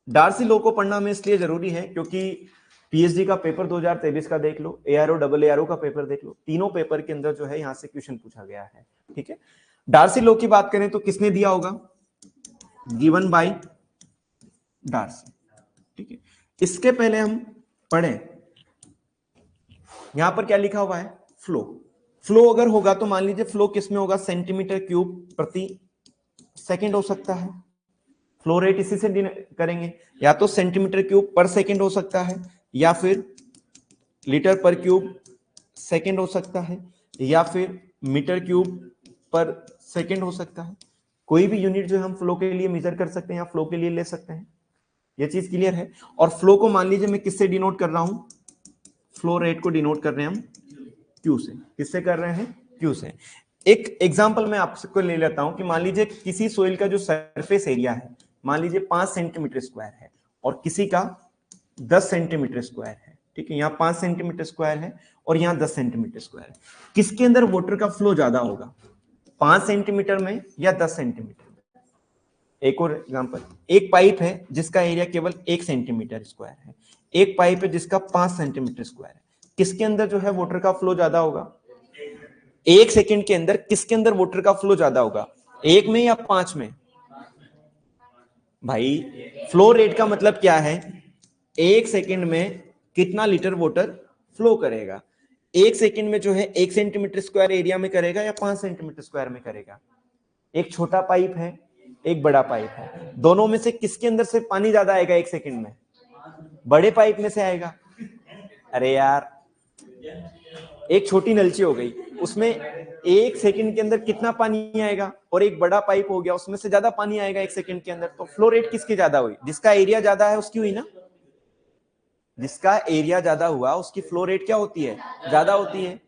S1: डार्सी लॉ को पढ़ना हमें इसलिए जरूरी है क्योंकि पीएचडी का पेपर 2023 का देख लो, एआरओ डबल एआरओ का पेपर देख लो, तीनों पेपर के अंदर जो है यहाँ से क्वेश्चन पूछा गया है। ठीक है, डार्सी लॉ की बात करें तो किसने दिया होगा, गिवन बाय डार्सी। ठीक है, इसके पहले हम पढ़ें, यहां पर क्या लिखा हुआ है, फ्लो। फ्लो अगर होगा तो मान लीजिए फ्लो किसमें होगा, सेंटीमीटर क्यूब प्रति सेकंड हो सकता है। फ्लो रेट इसी से करेंगे, या तो सेंटीमीटर क्यूब पर सेकंड हो सकता है, या फिर लीटर पर क्यूब सेकंड हो सकता है, या फिर मीटर क्यूब पर सेकंड हो सकता है। कोई भी यूनिट जो हम फ्लो के लिए मेजर कर सकते हैं या फ्लो के लिए ले सकते हैं, ये चीज क्लियर है। और फ्लो को मान लीजिए मैं किससे डिनोट कर रहा हूं, फ्लो रेट को डिनोट कर रहे हैं हम क्यू से। किससे कर रहे हैं, क्यू से। एक एग्जांपल मैं आपको ले लेता हूं कि मान लीजिए किसी सोइल का जो सरफेस एरिया है मान लीजिए 5 सेंटीमीटर स्क्वायर है और किसी का 10 सेंटीमीटर स्क्वायर है। ठीक है, यहाँ 5 सेंटीमीटर स्क्वायर है और यहाँ 10 सेंटीमीटर स्क्वायर है। किसके अंदर वाटर का फ्लो ज्यादा होगा, 5 सेंटीमीटर में या 10 सेंटीमीटर में। एक और एग्जांपल, एक पाइप है जिसका एरिया केवल 1 सेंटीमीटर स्क्वायर है, एक पाइप है जिसका 5 सेंटीमीटर स्क्वायर है। किसके अंदर जो है वाटर का फ्लो ज्यादा होगा, 1 सेकंड के अंदर किसके अंदर वाटर का फ्लो ज्यादा होगा, 1 में या 5 में। भाई फ्लो रेट का मतलब क्या है, 1 सेकंड में कितना लीटर वाटर फ्लो करेगा। 1 सेकंड में जो है 1 सेंटीमीटर स्क्वायर एरिया में करेगा या 5 सेंटीमीटर स्क्वायर में करेगा। एक छोटा पाइप है, एक बड़ा पाइप है, दोनों में से किसके अंदर से पानी ज्यादा आएगा 1 सेकंड में, बड़े पाइप में से आएगा। अरे यार, एक छोटी नलची हो गई, उसमें 1 सेकंड के अंदर कितना पानी आएगा, और एक बड़ा पाइप हो गया उसमें से ज्यादा पानी आएगा 1 सेकंड के अंदर। तो फ्लो रेट किसकी ज्यादा हुई, जिसका एरिया ज्यादा है उसकी हुई ना। जिसका एरिया ज्यादा हुआ उसकी फ्लो रेट क्या होती है, ज्यादा होती है।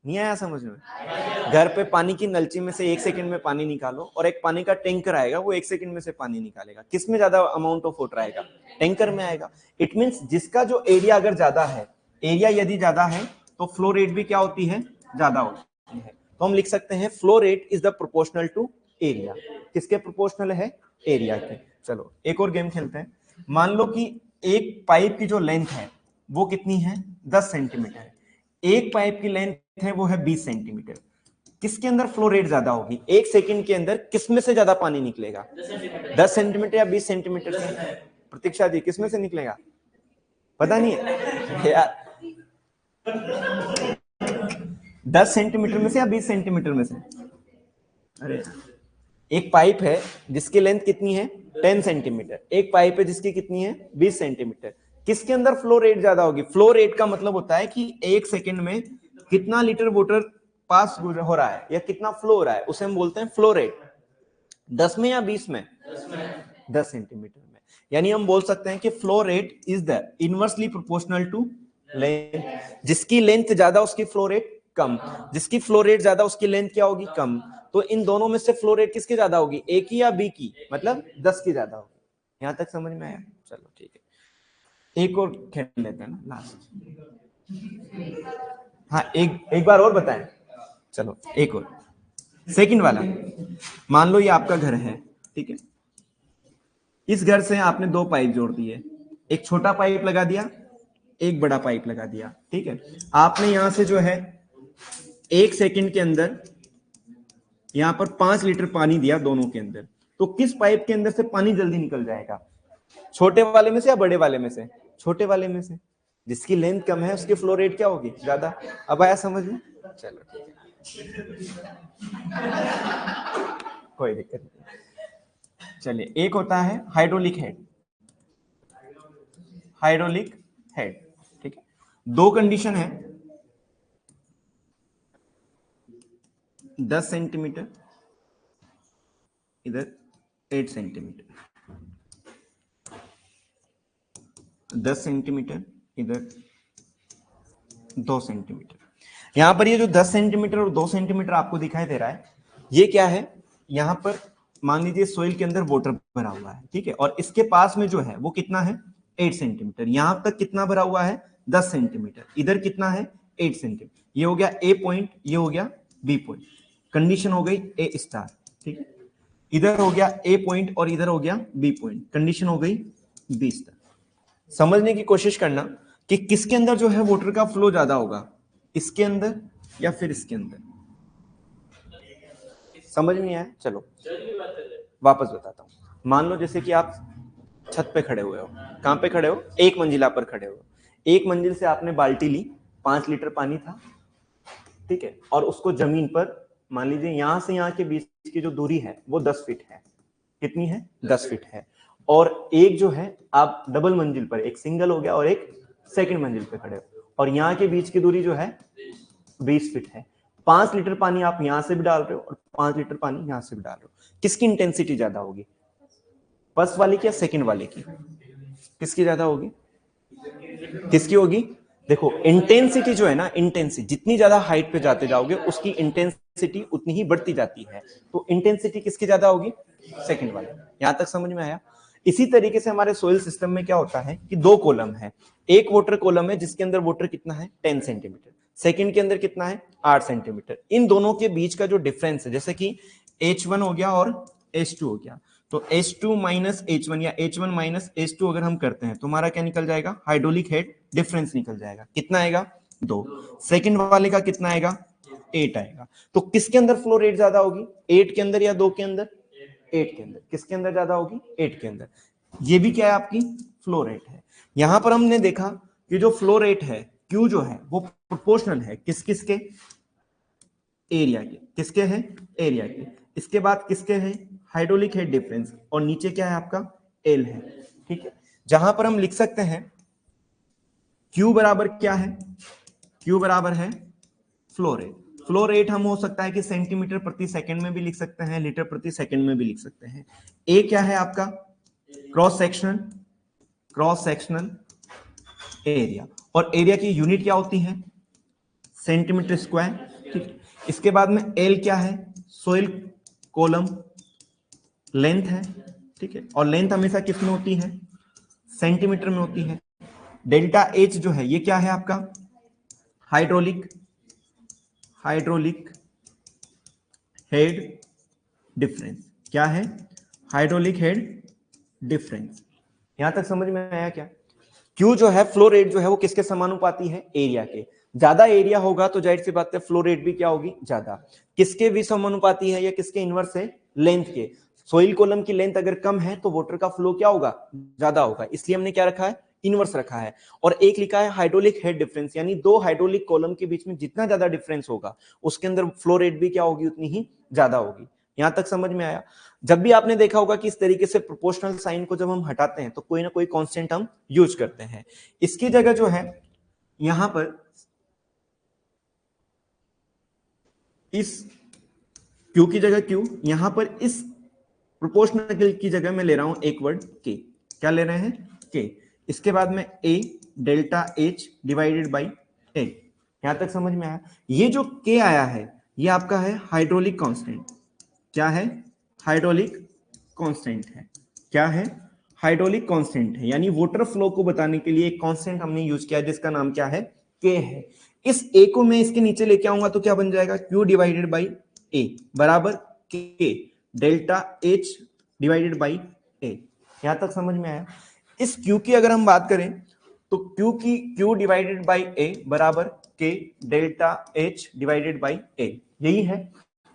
S1: नहीं आया समझ में। घर पे पानी की नलची में से 1 सेकंड में पानी निकालो और एक पानी का टैंकर आएगा, वो 1 सेकंड में से पानी निकालेगा, किस में ज्यादा अमाउंट ऑफ वाटर आएगा, टैंकर में आएगा। इट मींस जिसका जो एरिया अगर ज्यादा है, एरिया यदि ज्यादा है तो फ्लो रेट भी क्या होती है, ज्यादा होती है। तो हम लिख सकते हैं flow rate is the proportional to area. किसके प्रोपोर्शनल है, एरिया के। चलो एक और गेम खेलते हैं। मान लो कि एक पाइप की जो लेंथ है वो कितनी है, 10 सेंटीमीटर है, एक पाइप की लेंथ है वो है 20 सेंटीमीटर। किसके अंदर फ्लो रेट ज्यादा होगी, 1 सेकंड के अंदर किसमें से ज्यादा पानी निकलेगा, 10 सेंटीमीटर या 20 सेंटीमीटर से। प्रतीक्षा जी किसमें से निकलेगा, पता नहीं है यार, 10 सेंटीमीटर में से या 20 सेंटीमीटर में से। अरे एक पाइप है जिसकी लेंथ कितनी है 10 सेंटीमीटर, एक पाइप है जिसकी कितनी है 20 सेंटीमीटर। किसके अंदर फ्लो रेट ज्यादा होगी, फ्लो रेट का मतलब होता है कि 1 सेकंड में कितना लीटर वाटर पास हो रहा है या कितना फ्लो हो रहा है, उसे हम बोलते हैं फ्लो रेट। 10 में या 20 में, 10 सेंटीमीटर में। यानी हम बोल सकते हैं कि flow rate is the inversely proportional to length. जिसकी लेंथ ज्यादा उसकी फ्लो रेट कम, जिसकी फ्लो रेट ज्यादा उसकी लेंथ क्या होगी, कम। तो इन दोनों में से फ्लो रेट किसकी ज्यादा होगी, ए की या बी की, मतलब 10 की ज्यादा होगी। यहां तक समझ में आया, चलो ठीक है। एक और खेल लेते हैं ना लास्ट। हाँ एक बार और बताएं, चलो एक और सेकंड वाला। मान लो ये आपका घर है, ठीक है, इस घर से आपने 2 पाइप जोड़ दिए, एक छोटा पाइप लगा दिया, एक बड़ा पाइप लगा दिया। ठीक है, आपने यहां से जो है 1 सेकंड के अंदर यहां पर 5 लीटर पानी दिया दोनों के अंदर। तो किस पाइप के अंदर से पानी जल्दी निकल जाएगा, छोटे वाले में से या बड़े वाले में से, छोटे वाले में से। जिसकी लेंथ कम है उसकी फ्लो रेट क्या होगी, ज्यादा। अब आया समझ में, चलो ठीक है, कोई दिक्कत नहीं। चलिए एक होता है हाइड्रोलिक हेड, हाइड्रोलिक हेड। ठीक है, 2 कंडीशन है, 10 सेंटीमीटर इधर 8 सेंटीमीटर, 10 सेंटीमीटर इधर 2 सेंटीमीटर। यहां पर ये जो 10 सेंटीमीटर और 2 सेंटीमीटर आपको दिखाई दे रहा है, ये क्या है, यहां पर मान लीजिए सोइल के अंदर वाटर भरा हुआ है, ठीक है, और इसके पास में जो है वो कितना है 8 सेंटीमीटर। यहां तक कितना भरा हुआ है 10 सेंटीमीटर, इधर कितना है 8 सेंटीमीटर। ये हो गया ए पॉइंट, ये हो गया बी पॉइंट, कंडीशन हो गई ए स्टार। ठीक है, इधर हो गया ए पॉइंट और इधर हो गया बी पॉइंट, कंडीशन हो गई 20 तक। समझने की कोशिश करना कि किसके अंदर जो है वाटर का फ्लो ज्यादा होगा, इसके अंदर या फिर इसके अंदर। समझ नहीं आया? चलो वापस बताता हूं। मान लो जैसे कि आप छत पे खड़े हुए हो। कहां पे खड़े हो? एक मंजिला पर खड़े हो। एक मंजिल से आपने बाल्टी ली, 5 लीटर पानी था, ठीक है, और उसको जमीन पर मान लीजिए यहां से यहां के बीच की जो दूरी है वो 10 फीट है। कितनी है? 10 फीट है। और एक जो है आप डबल मंजिल पर, एक सिंगल हो गया और एक सेकंड मंजिल पे खड़े हो, और यहाँ के बीच की दूरी जो है 20 फीट है। 5 लीटर पानी आप यहां से भी डाल रहे हो और 5 लीटर पानी यहां से भी डाल रहे हो। किसकी इंटेंसिटी ज्यादा होगी? फर्स्ट वाले की या सेकंड वाले की? किसकी ज्यादा होगी? किसकी होगी? देखो इंटेंसिटी जो है ना, इंटेंसिटी जितनी ज्यादा हाइट पे जाते जाओगे उसकी इंटेंसिटी उतनी ही बढ़ती जाती है। तो इंटेंसिटी किसकी ज्यादा होगी? सेकंड वाले। यहां तक समझ में आया? इसी तरीके से हमारे सोइल सिस्टम में क्या होता है कि 2 कॉलम है। एक वाटर कॉलम है जिसके अंदर वाटर कितना है? 10 सेंटीमीटर। सेकंड के अंदर कितना है? 8 सेंटीमीटर। इन दोनों के बीच का जो डिफरेंस है, जैसे कि H1 हो गया और H2 हो गया, तो H2 माइनस H1 या H1 माइनस H2 अगर हम करते हैं तो हमारा क्या निकल जाएगा? हाइड्रोलिक हेड डिफरेंस निकल जाएगा। कितना आएगा? 2। सेकंड वाले का कितना आएगा? 8 आएगा। तो किसके अंदर फ्लो रेट ज्यादा होगी? 8 के अंदर या 2 के अंदर? 8 के अंदर। किसके अंदर ज्यादा होगी? 8 के अंदर। ये भी क्या है? आपकी फ्लो रेट है। यहां पर हमने देखा कि जो फ्लो रेट है Q जो है वो प्रोपोर्शनल है किस किसके? एरिया के। किसके है? एरिया के। इसके बाद किसके है? Hydraulic head difference. और नीचे क्या है आपका? एल है। ठीक है, जहां पर हम लिख सकते हैं Q बराबर क्या है? Q बराबर है फ्लो रेट। फ्लो रेट हम हो सकता है कि सेंटीमीटर प्रति सेकंड में भी लिख सकते हैं, लीटर प्रति सेकंड में भी लिख सकते हैं। ए क्या है आपका? Cross sectional area. और एरिया की यूनिट क्या होती है? Centimetre square. ठीक है, इसके बाद में एल क्या है? सोइल कॉलम लेंथ है। ठीक है, और लेंथ हमेशा किस में होती है? सेंटीमीटर में होती है। डेल्टा एच जो है ये क्या है आपका? Hydraulic head difference. क्या है? Hydraulic head difference. यहां तक समझ में आया क्या? क्यू जो है फ्लो रेट जो है वो किसके समानुपाती है? एरिया के। ज्यादा एरिया होगा तो जाहिर सी बात है फ्लो रेट भी क्या होगी? ज्यादा। किसके भी समानुपाती है या किसके इनवर्स है? लेंथ के। सोइल कॉलम की लेंथ अगर कम है तो वाटर का फ्लो क्या होगा? ज्यादा होगा। इसलिए हमने क्या रखा है? इनवर्स रखा है। और एक लिखा है हाइड्रोलिक हेड डिफरेंस, यानी 2 हाइड्रोलिक कॉलम के बीच में जितना ज्यादा डिफरेंस होगा उसके अंदर फ्लो रेट भी क्या होगी? उतनी ही ज्यादा होगी। यहां तक समझ में आया? जब भी आपने देखा होगा कि इस तरीके से प्रोपोर्शनल साइन को जब हम हटाते हैं तो कोई ना कोई कांस्टेंट हम यूज करते हैं। इसकी जगह जो है यहां पर इस क्यू की जगह क्यू, यहां पर इस प्रोपोर्शनल की जगह मैं ले रहा हूं एक वर्ड के। क्या ले रहे हैं? के। इसके बाद में ए डेल्टा एच डिवाइडेड बाई ए। यहां तक समझ में आया? ये जो के आया है ये आपका है हाइड्रोलिक कांस्टेंट। क्या है? हाइड्रोलिक कांस्टेंट है। क्या है? हाइड्रोलिक कांस्टेंट है। यानी वाटर फ्लो को बताने के लिए एक कांस्टेंट हमने यूज किया जिसका नाम क्या है? के है। इस ए को मैं इसके नीचे लेके आऊंगा तो क्या बन जाएगा? क्यू डिवाइडेड बाई ए बराबर के डेल्टा एच डिवाइडेड बाई ए। यहां तक समझ में आया? इस क्यू की अगर हम बात करें तो क्यू डिवाइडेड बाई ए बराबर के डेल्टा एच डिवाइडेड बाई ए, यही है।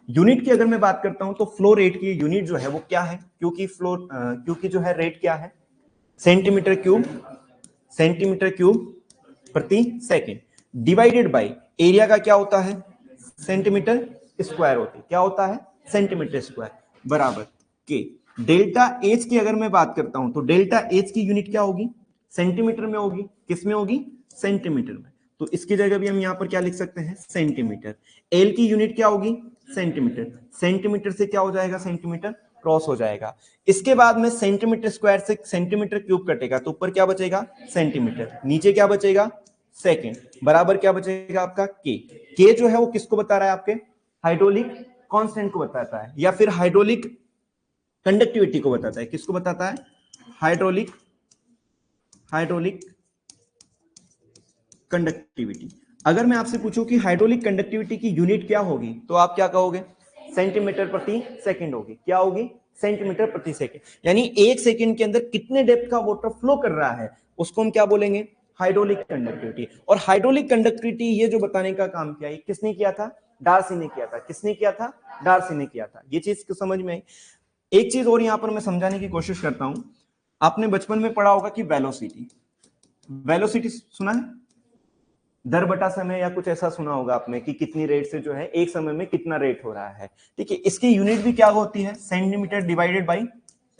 S1: यूनिट की अगर मैं बात करता हूं तो फ्लो रेट की यूनिट जो है वो क्या है? क्योंकि जो है रेट क्या है? सेंटीमीटर क्यूब प्रति सेकंड डिवाइडेड बाय एरिया का क्या होता है? सेंटीमीटर स्क्वायर होती है। क्या होता है? सेंटीमीटर स्क्वायर बराबर के। डेल्टा एच की अगर मैं बात करता हूं तो डेल्टा एच की यूनिट क्या होगी? सेंटीमीटर में होगी। किस में होगी? सेंटीमीटर में। तो इसकी जगह भी हम यहां पर क्या लिख सकते हैं? सेंटीमीटर। एल की यूनिट क्या होगी? सेंटीमीटर। सेंटीमीटर से क्या हो जाएगा? सेंटीमीटर क्रॉस हो जाएगा। इसके बाद में सेंटीमीटर स्क्वायर से सेंटीमीटर क्यूब कटेगा तो ऊपर क्या बचेगा? सेंटीमीटर। नीचे क्या बचेगा? सेकंड बराबर क्या बचेगा आपका? के जो है वो किसको बता रहा है? आपके हाइड्रोलिक कांस्टेंट को बताता है या फिर हाइड्रोलिक कंडक्टिविटी को बताता है। किसको बताता है? Hydraulic conductivity. अगर मैं आपसे पूछूं कि हाइड्रोलिक कंडक्टिविटी की यूनिट क्या होगी तो आप क्या कहोगे? सेंटीमीटर प्रति सेकंड होगी। क्या होगी? सेंटीमीटर प्रति सेकंड, यानी 1 सेकंड के अंदर कितने डेप्थ का वाटर फ्लो कर रहा है उसको हम क्या बोलेंगे, हाइड्रोलिक कंडक्टिविटी। और हाइड्रोलिक कंडक्टिविटी ये जो बताने का काम किया, ये किसने किया था, डार्सी ने किया था। किसने किया था, डार्सी ने किया था। ये चीज समझ में आई। एक चीज और यहां पर मैं समझाने की कोशिश करता हूं। आपने बचपन में पढ़ा होगा कि वेलोसिटी, वेलोसिटी सुना है, दर बटा समय या कुछ ऐसा सुना होगा आपने कि कितनी रेट से जो है एक समय में कितना रेट हो रहा है। ठीक है, इसकी यूनिट भी क्या होती है, सेंटीमीटर डिवाइडेड बाई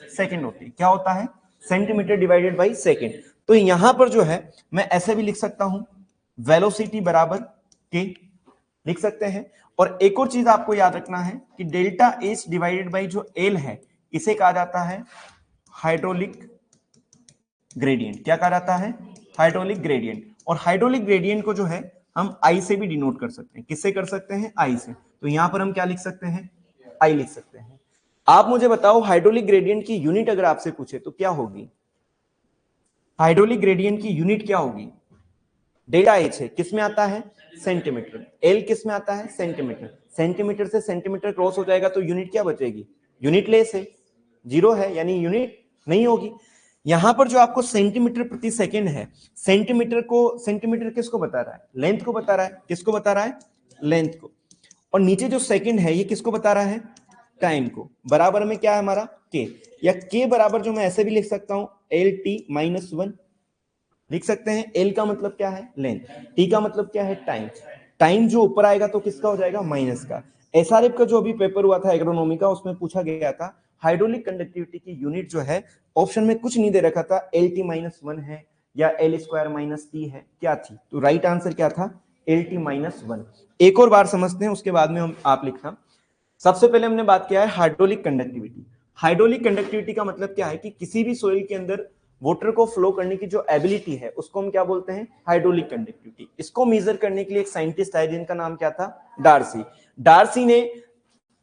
S1: सेकंड होती है। क्या होता है, सेंटीमीटर डिवाइडेड बाई सेकंड। तो यहां पर जो है मैं ऐसे भी लिख सकता हूं, वेलोसिटी बराबर के लिख सकते हैं। और एक और चीज आपको याद रखना है कि डेल्टा एच डिवाइडेड बाई जो एल है इसे कहा जाता है हाइड्रोलिक ग्रेडियंट। क्या कहा जाता है, हाइड्रोलिक ग्रेडियंट। और हाइड्रोलिक ग्रेडियंट को जो है हम आई से भी डिनोट कर सकते हैं। किससे कर सकते हैं, आई से। तो यहां पर हम क्या लिख सकते हैं, आई लिख सकते हैं। आप मुझे बताओ हाइड्रोलिक ग्रेडियंट की यूनिट अगर आपसे पूछे तो क्या होगी, हाइड्रोलिक ग्रेडियंट की यूनिट क्या होगी। डेल्टा एच है, किस में आता है, सेंटीमीटर। एल किस में आता है, सेंटीमीटर। सेंटीमीटर से सेंटीमीटर क्रॉस हो जाएगा तो यूनिट क्या बचेगी, यूनिट लेस है, जीरो है, यानी यूनिट नहीं होगी। यहां पर जो आपको सेंटीमीटर प्रति सेकंड है, सेंटीमीटर को, सेंटीमीटर किसको बता रहा है, लेंथ को बता रहा है। किसको बता रहा है, लेंथ को। और नीचे जो सेकंड है ये किसको बता रहा है, टाइम को। बराबर में क्या है हमारा, के। या के बराबर जो मैं ऐसे भी लिख सकता हूं, एल टी माइनस 1 लिख सकते हैं। एल का मतलब क्या है, लेंथ। टी का मतलब क्या है, टाइम। टाइम जो ऊपर आएगा तो किसका हो जाएगा, माइनस का। एसआरएफ का जो अभी पेपर हुआ था एग्रोनॉमी का, उसमें पूछा गया था हाइड्रोलिक कंडक्टिविटी की यूनिट जो है, ऑप्शन में कुछ नहीं दे रखा था, एल टी माइनस 1 है या एल स्क्वायर माइनस टी है, क्या थी। तो राइट आंसर क्या था, एल टी माइनस 1। एक और बार समझते हैं, उसके बाद में हम आप लिखना। सबसे पहले हमने बात किया है हाइड्रोलिक कंडक्टिविटी। हाइड्रोलिक कंडक्टिविटी का मतलब क्या है कि किसी भी सोइल के अंदर वाटर को फ्लो करने की जो एबिलिटी है उसको हम क्या बोलते हैं, हाइड्रोलिक कंडक्टिविटी। इसको मेजर करने के लिए एक साइंटिस्ट आए जिनका नाम क्या था, डार्सी। डार्सी ने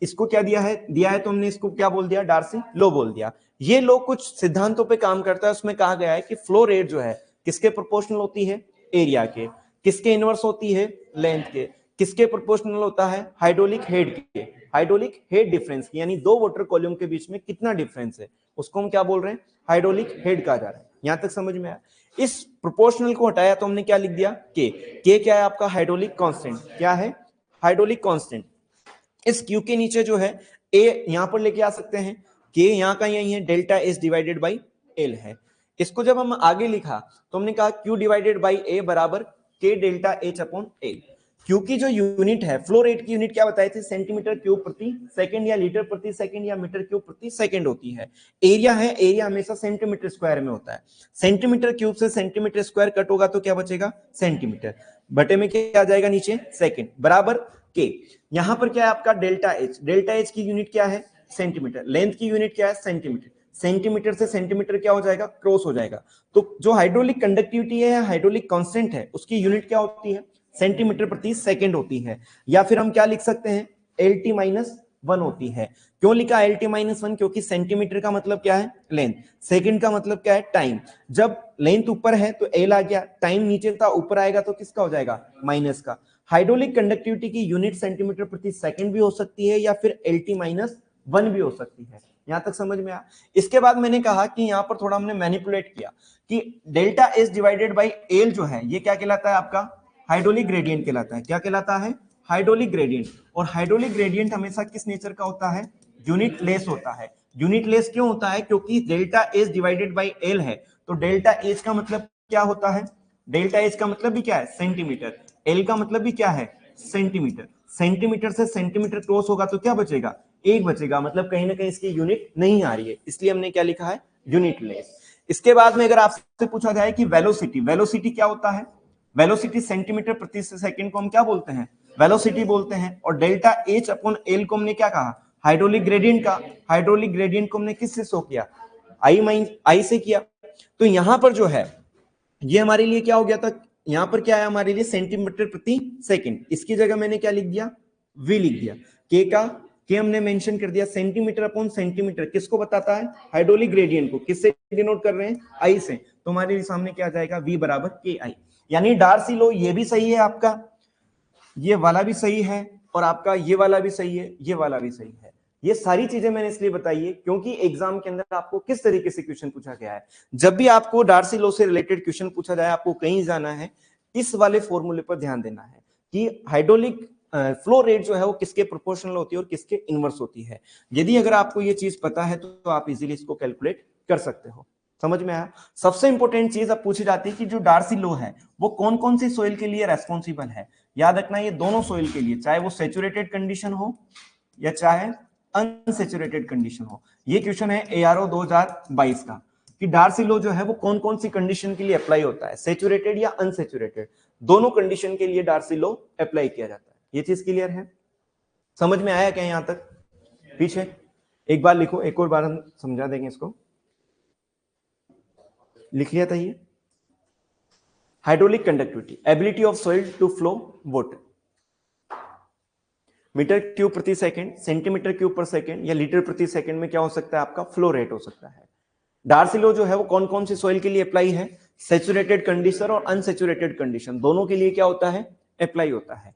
S1: इसको क्या दिया है तो हमने इसको क्या बोल दिया, डार्सी लो बोल दिया। ये लो कुछ सिद्धांतों पे काम करता है। उसमें कहा गया है कि फ्लो रेट जो है किसके प्रोपोर्शनल होती है, एरिया के। किसके इनवर्स होती है, लेंथ के। किसके प्रोपोर्शनल होता है, हाइड्रोलिक हेड के, हाइड्रोलिक हेड डिफरेंस की, यानी दो वाटर कॉलम के बीच में कितना डिफरेंस है उसको हम क्या बोल रहे हैं, हाइड्रोलिक हेड कहा जा रहा है। यहां तक समझ में आया। इस प्रोपोर्शनल को हटाया तो हमने क्या लिख दिया, के क्या है आपका, हाइड्रोलिक कांस्टेंट। क्या है, हाइड्रोलिक कांस्टेंट। इस क्यू के नीचे जो है ए यहां पर लेके आ सकते हैं, के यहां का यही है, delta S divided by L है। इसको जब हम आगे लिखा तो हमने कहा क्यू डिवाइडेड बाई ए बराबर के delta H upon L. Q की जो यूनिट है, फ्लो रेट की यूनिट क्या बताई थी, सेंटीमीटर क्यूब प्रति सेकंड या लीटर प्रति सेकंड या मीटर क्यूब प्रति सेकंड होती है। एरिया है, एरिया हमेशा सेंटीमीटर स्क्वायर में होता है। सेंटीमीटर क्यूब से सेंटीमीटर स्क्वायर कट होगा तो क्या बचेगा, सेंटीमीटर। बटे में क्या आ जाएगा नीचे, सेकंड, बराबर के। यहां पर क्या है आपका डेल्टा एच। डेल्टा एच की यूनिट क्या है, सेंटीमीटर। लेंथ की यूनिट क्या है, सेंटीमीटर। सेंटीमीटर से सेंटीमीटर क्या हो जाएगा, क्रॉस हो जाएगा। तो जो हाइड्रोलिक कंडक्टिविटी है, हाइड्रोलिक कांस्टेंट है, उसकी यूनिट क्या होती है, सेंटीमीटर प्रति सेकंड होती है। या फिर हम क्या लिख सकते हैं, एल टी माइनस 1 होती है। क्यों लिखा एल टी माइनस 1, क्योंकि सेंटीमीटर का मतलब क्या है, लेंथ। सेकंड का मतलब क्या है, टाइम। जब लेंथ ऊपर है तो एल आ गया, टाइम नीचे था ऊपर आएगा तो किसका हो जाएगा, माइनस का। हाइड्रोलिक कंडक्टिविटी की यूनिट सेंटीमीटर प्रति सेकंड भी हो सकती है या फिर एल टी माइनस 1 भी हो सकती है। यहां तक समझ में आया। इसके बाद मैंने कहा कि यहां पर थोड़ा हमने मैनिपुलेट किया कि delta S divided by L जो है ये क्या कहलाता है आपका, हाइड्रोलिक ग्रेडियंट कहलाता है। क्या कहलाता है, हाइड्रोलिक ग्रेडियंट। और हाइड्रोलिक ग्रेडियंट हमेशा किस नेचर का होता है, यूनिट लेस होता है। यूनिट लेस क्यों होता है, क्योंकि delta H divided by L है। तो डेल्टा एच का मतलब क्या होता है, डेल्टा एच का मतलब भी क्या है, सेंटीमीटर। एल का मतलब भी क्या है, सेंटीमीटर। सेंटीमीटर से सेंटीमीटर क्रॉस होगा तो क्या बचेगा, एक बचेगा। मतलब कहीं ना कहीं इसकी यूनिट नहीं आ रही है, इसलिए हमने क्या लिखा है, यूनिट लेस। इसके बाद में अगर आपसे पूछा जाए कि वेलोसिटी, वेलोसिटी क्या होता है, वेलोसिटी सेंटीमीटर प्रति सेकंड को हम क्या बोलते हैं, वेलोसिटी बोलते हैं। और डेल्टा एच अपॉन एल को हमने क्या कहा, हाइड्रोलिक ग्रेडियंट का। हाइड्रोलिक ग्रेडियंट को हमने किससे शो किया, आई से किया। तो यहां पर जो है ये हमारे लिए क्या हो गया था, यहां पर क्या है हमारे लिए, सेंटीमीटर प्रति सेकंड। इसकी जगह मैंने क्या लिख दिया, वी लिख दिया। के का के हमने मेंशन कर दिया। सेंटीमीटर अपॉन सेंटीमीटर किसको बताता है, हाइड्रोलिक ग्रेडियंट को। किससे डिनोट कर रहे हैं, आई से। तो हमारे सामने क्या जाएगा, वी बराबर के आई। यानी डार्सी लो ये भी सही है आपका, ये वाला भी सही है, और आपका ये वाला भी सही है, ये वाला भी सही है। ये सारी चीजें मैंने इसलिए बताई है क्योंकि एग्जाम के अंदर आपको किस तरीके से क्वेश्चन पूछा गया है। जब भी आपको डार्सी लॉ से रिलेटेड क्वेश्चन पूछा जाए, आपको कहीं जाना है, इस वाले फॉर्मूले पर ध्यान देना है कि हाइड्रोलिक फ्लो रेट जो है वो किसके प्रोपोर्शनल होती है और किसके इनवर्स होती है। यदि अगर आपको ये चीज पता है तो आप इजीली इसको कैलकुलेट कर सकते हो। समझ में आया? सबसे इंपॉर्टेंट चीज अब पूछी जाती है कि जो डार्सी लॉ है वो कौन कौन सी सोइल के लिए रेस्पॉन्सिबल है। याद रखना ये दोनों सोइल के लिए, चाहे वो सेचुरेटेड कंडीशन हो या चाहे अनसेचुरेटेड कंडीशन हो। ये क्वेश्चन है ARO 2022 का कि डार्सी लॉ जो है वो कौन कौन सी कंडीशन के लिए अप्लाई होता है, सेचुरेटेड या अनसेचुरेटेड, दोनों कंडीशन के लिए डार्सी लॉ अप्लाई किया जाता है। ये चीज क्लियर है? समझ में आया क्या यहां तक? पीछे एक बार लिखो, एक और बार हम समझा देंगे इसको। लिख लिया था ये? Hydraulic conductivity, ability of soil to flow water, metre cube प्रति second, centimetre cube per second या लीटर प्रति सेकंड में क्या हो सकता है, आपका फ्लो रेट हो सकता है। डार्सी लॉ जो है वो कौन कौन सी सॉइल के लिए अप्लाई है, सेचुरेटेड कंडीशन और अनसेचुरेटेड कंडीशन दोनों के लिए क्या होता है, अप्लाई होता है।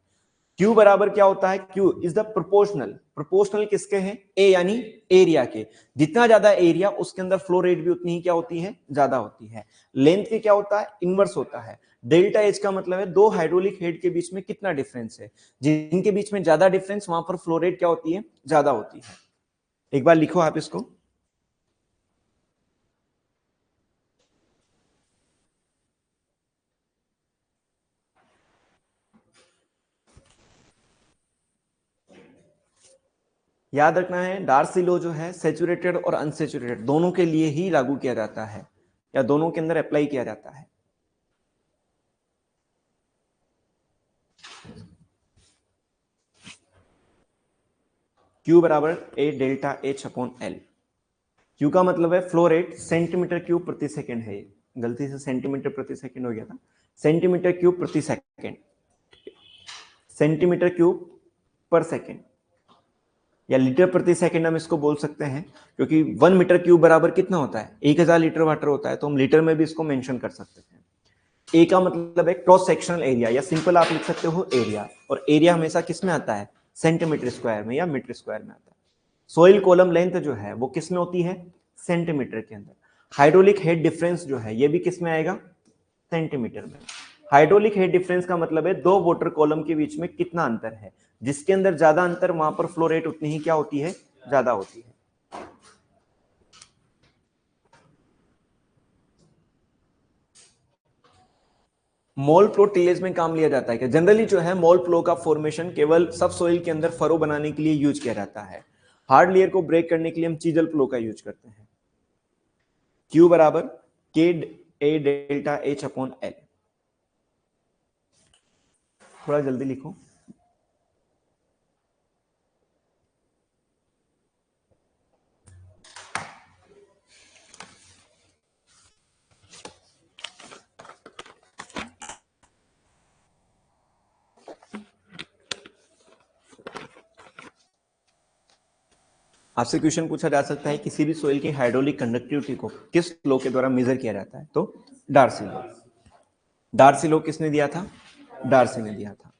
S1: Q बराबर क्या होता है, Q is the proportional, proportional किसके हैं, A यानी एरिया के। जितना ज्यादा एरिया उसके अंदर फ्लो रेट भी उतनी ही क्या होती है, ज्यादा होती है। लेंथ के क्या होता है, इनवर्स होता है। डेल्टा एच का मतलब है दो हाइड्रोलिक हेड के बीच में कितना डिफरेंस है, जिनके बीच में ज्यादा डिफरेंस वहां पर फ्लो रेट क्या होती है, ज्यादा होती है। एक बार लिखो आप इसको। याद रखना है डार्सी लॉ जो है सेचुरेटेड और अनसेचुरेटेड दोनों के लिए ही लागू किया जाता है या दोनों के अंदर अप्लाई किया जाता है। Q बराबर A delta H upon L। Q का मतलब है फ्लो रेट, सेंटीमीटर क्यूब प्रति सेकंड है, गलती से सेंटीमीटर प्रति सेकंड हो गया था, सेंटीमीटर क्यूब प्रति second, centimetre cube per second या लीटर प्रति सेकंड हम इसको बोल सकते हैं, क्योंकि 1 मीटर क्यूब बराबर कितना होता है, 1000 लीटर वाटर होता है, तो हम लीटर में भी इसको मेंशन कर सकते हैं। ए का मतलब है क्रॉस सेक्शनल एरिया या सिंपल आप लिख सकते हो एरिया, और एरिया हमेशा किस में आता है, सेंटीमीटर स्क्वायर में या मीटर स्क्वायर में आता है। सोइल कॉलम लेंथ जो है वो किस में होती है, सेंटीमीटर के अंदर। हाइड्रोलिक हेड डिफरेंस जो है ये भी किस में आएगा, सेंटीमीटर में। हाइड्रोलिक हेड डिफरेंस का मतलब है दो वाटर कॉलम के बीच में कितना अंतर है, जिसके अंदर ज्यादा अंतर वहां पर फ्लो रेट उतनी ही क्या होती है, ज्यादा होती है। मॉल फ्लो टिलेज में काम लिया जाता है कि जनरली जो है मॉल फ्लो का फॉर्मेशन केवल सब सोइल के अंदर फरो बनाने के लिए यूज किया जाता है। हार्ड लेयर को ब्रेक करने के लिए हम चीजल फ्लो का यूज करते हैं। Q बराबर K A delta H upon L। थोड़ा जल्दी लिखो। आपसे क्वेश्चन पूछा जा सकता है किसी भी सोइल की हाइड्रोलिक कंडक्टिविटी को किस लॉ के द्वारा मेजर किया जाता है, तो डार्सी लॉ। डार्सी लॉ किसने दिया था, डार्सी ने दिया था।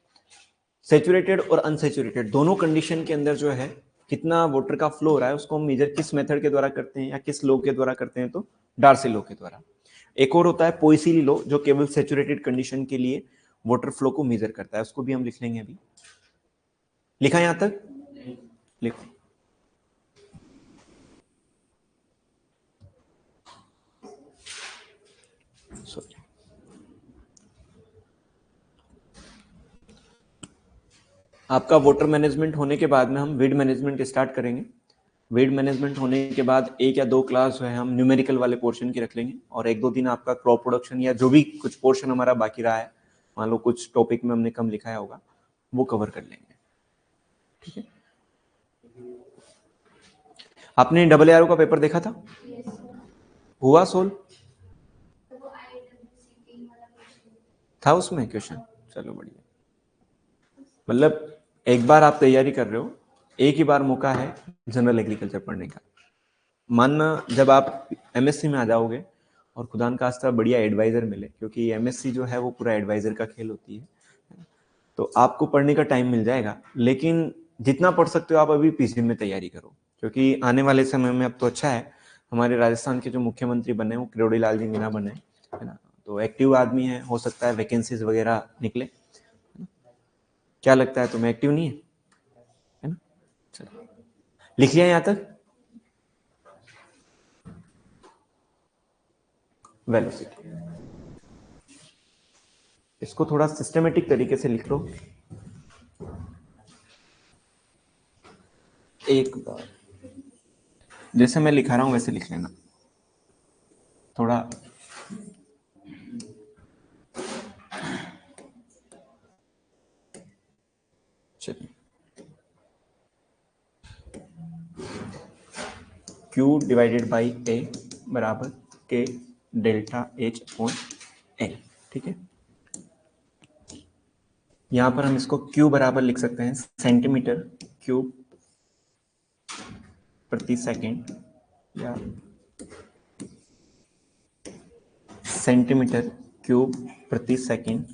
S1: सेचुरेटेड और अनसेचुरेटेड दोनों कंडीशन के अंदर जो है कितना वाटर का फ्लो हो रहा है उसको हम मेजर किस मेथड के द्वारा करते हैं या किस लॉ के द्वारा करते हैं, तो डार्सी लॉ के द्वारा। एक और होता है पोइसिली लॉ जो केवल सेचुरेटेड कंडीशन के लिए वाटर फ्लो को मेजर करता है, उसको भी हम लिख लेंगे अभी। लिखा यहां तक, लिखो। आपका वाटर मैनेजमेंट होने के बाद में हम वीड मैनेजमेंट स्टार्ट करेंगे। वीड मैनेजमेंट होने के बाद एक या दो क्लास जो है हम न्यूमेरिकल वाले पोर्शन की रख लेंगे, और एक दो दिन आपका क्रॉप प्रोडक्शन या जो भी कुछ पोर्शन हमारा बाकी रहा है, मान लो कुछ टॉपिक में हमने कम लिखाया होगा, वो कवर कर लेंगे। ठीक है, आपने ARRO का पेपर देखा था? हुआ सोल्व था उसमें क्वेश्चन? चलो बढ़िया, मतलब एक बार आप तैयारी कर रहे हो, एक ही बार मौका है जनरल एग्रीकल्चर पढ़ने का। मानना जब आप MSc में आ जाओगे और खुदा न खास्ता बढ़िया एडवाइजर मिले, क्योंकि MSc जो है वो पूरा एडवाइजर का खेल होती है, तो आपको पढ़ने का टाइम मिल जाएगा। लेकिन जितना पढ़ सकते हो आप अभी पीजी में तैयारी करो, क्योंकि आने वाले समय में अब तो अच्छा है, हमारे राजस्थान के जो मुख्यमंत्री बने वो किरोड़ी लाल जी मीणा बने, है ना, तो एक्टिव आदमी है, हो सकता है वैकेंसीज वगैरह निकले। क्या लगता है तुम्हें, एक्टिव नहीं है ना? चलो लिख लिया यहाँ तक। वेलोसिटी, इसको थोड़ा सिस्टमेटिक तरीके से लिख लो। एक बार जैसे मैं लिखा रहा हूं वैसे लिख लेना थोड़ा। चलिए, Q डिवाइडेड बाई A बराबर K delta H upon L, ठीक है। यहां पर हम इसको Q बराबर लिख सकते हैं सेंटीमीटर क्यूब प्रति सेकंड या सेंटीमीटर क्यूब प्रति second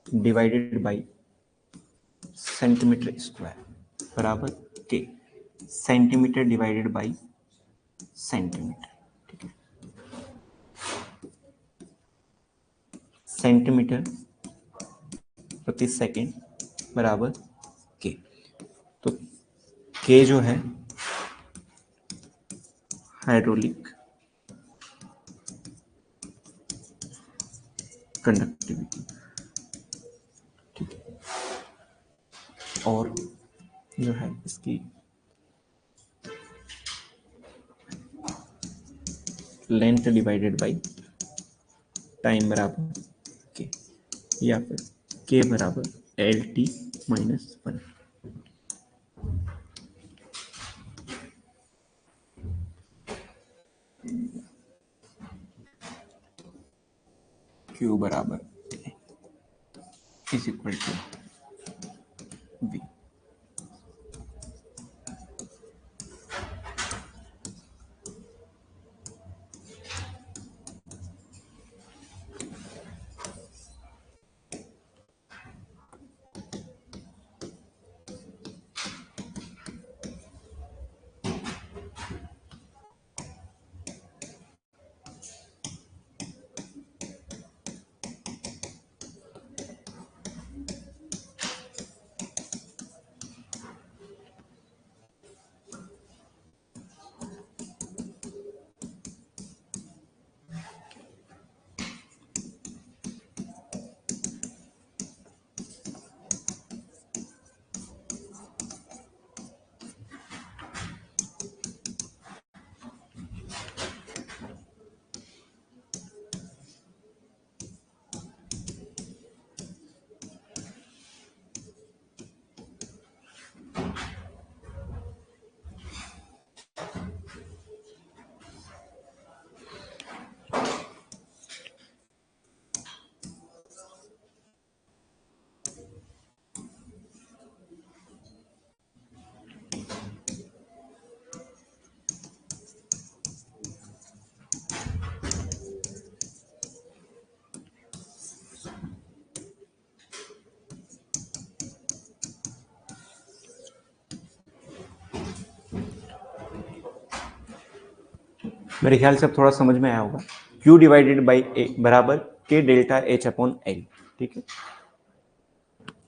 S1: divided by centimetre square बराबर K, centimetre divided by centimetre, ठीक है। सेंटीमीटर प्रति सेकंड बराबर K, तो K जो है हाइड्रोलिक कंडक्टिविटी, ठीक है, और जो है इसकी लेंथ डिवाइडेड बाई टाइम बराबर के, या फिर के बराबर LT माइनस 1। Q बराबर इज इक्वल टू V। मेरे ख्याल से अब थोड़ा समझ में आया होगा। Q डिवाइडेड बाई A बराबर K delta H upon L, ठीक है।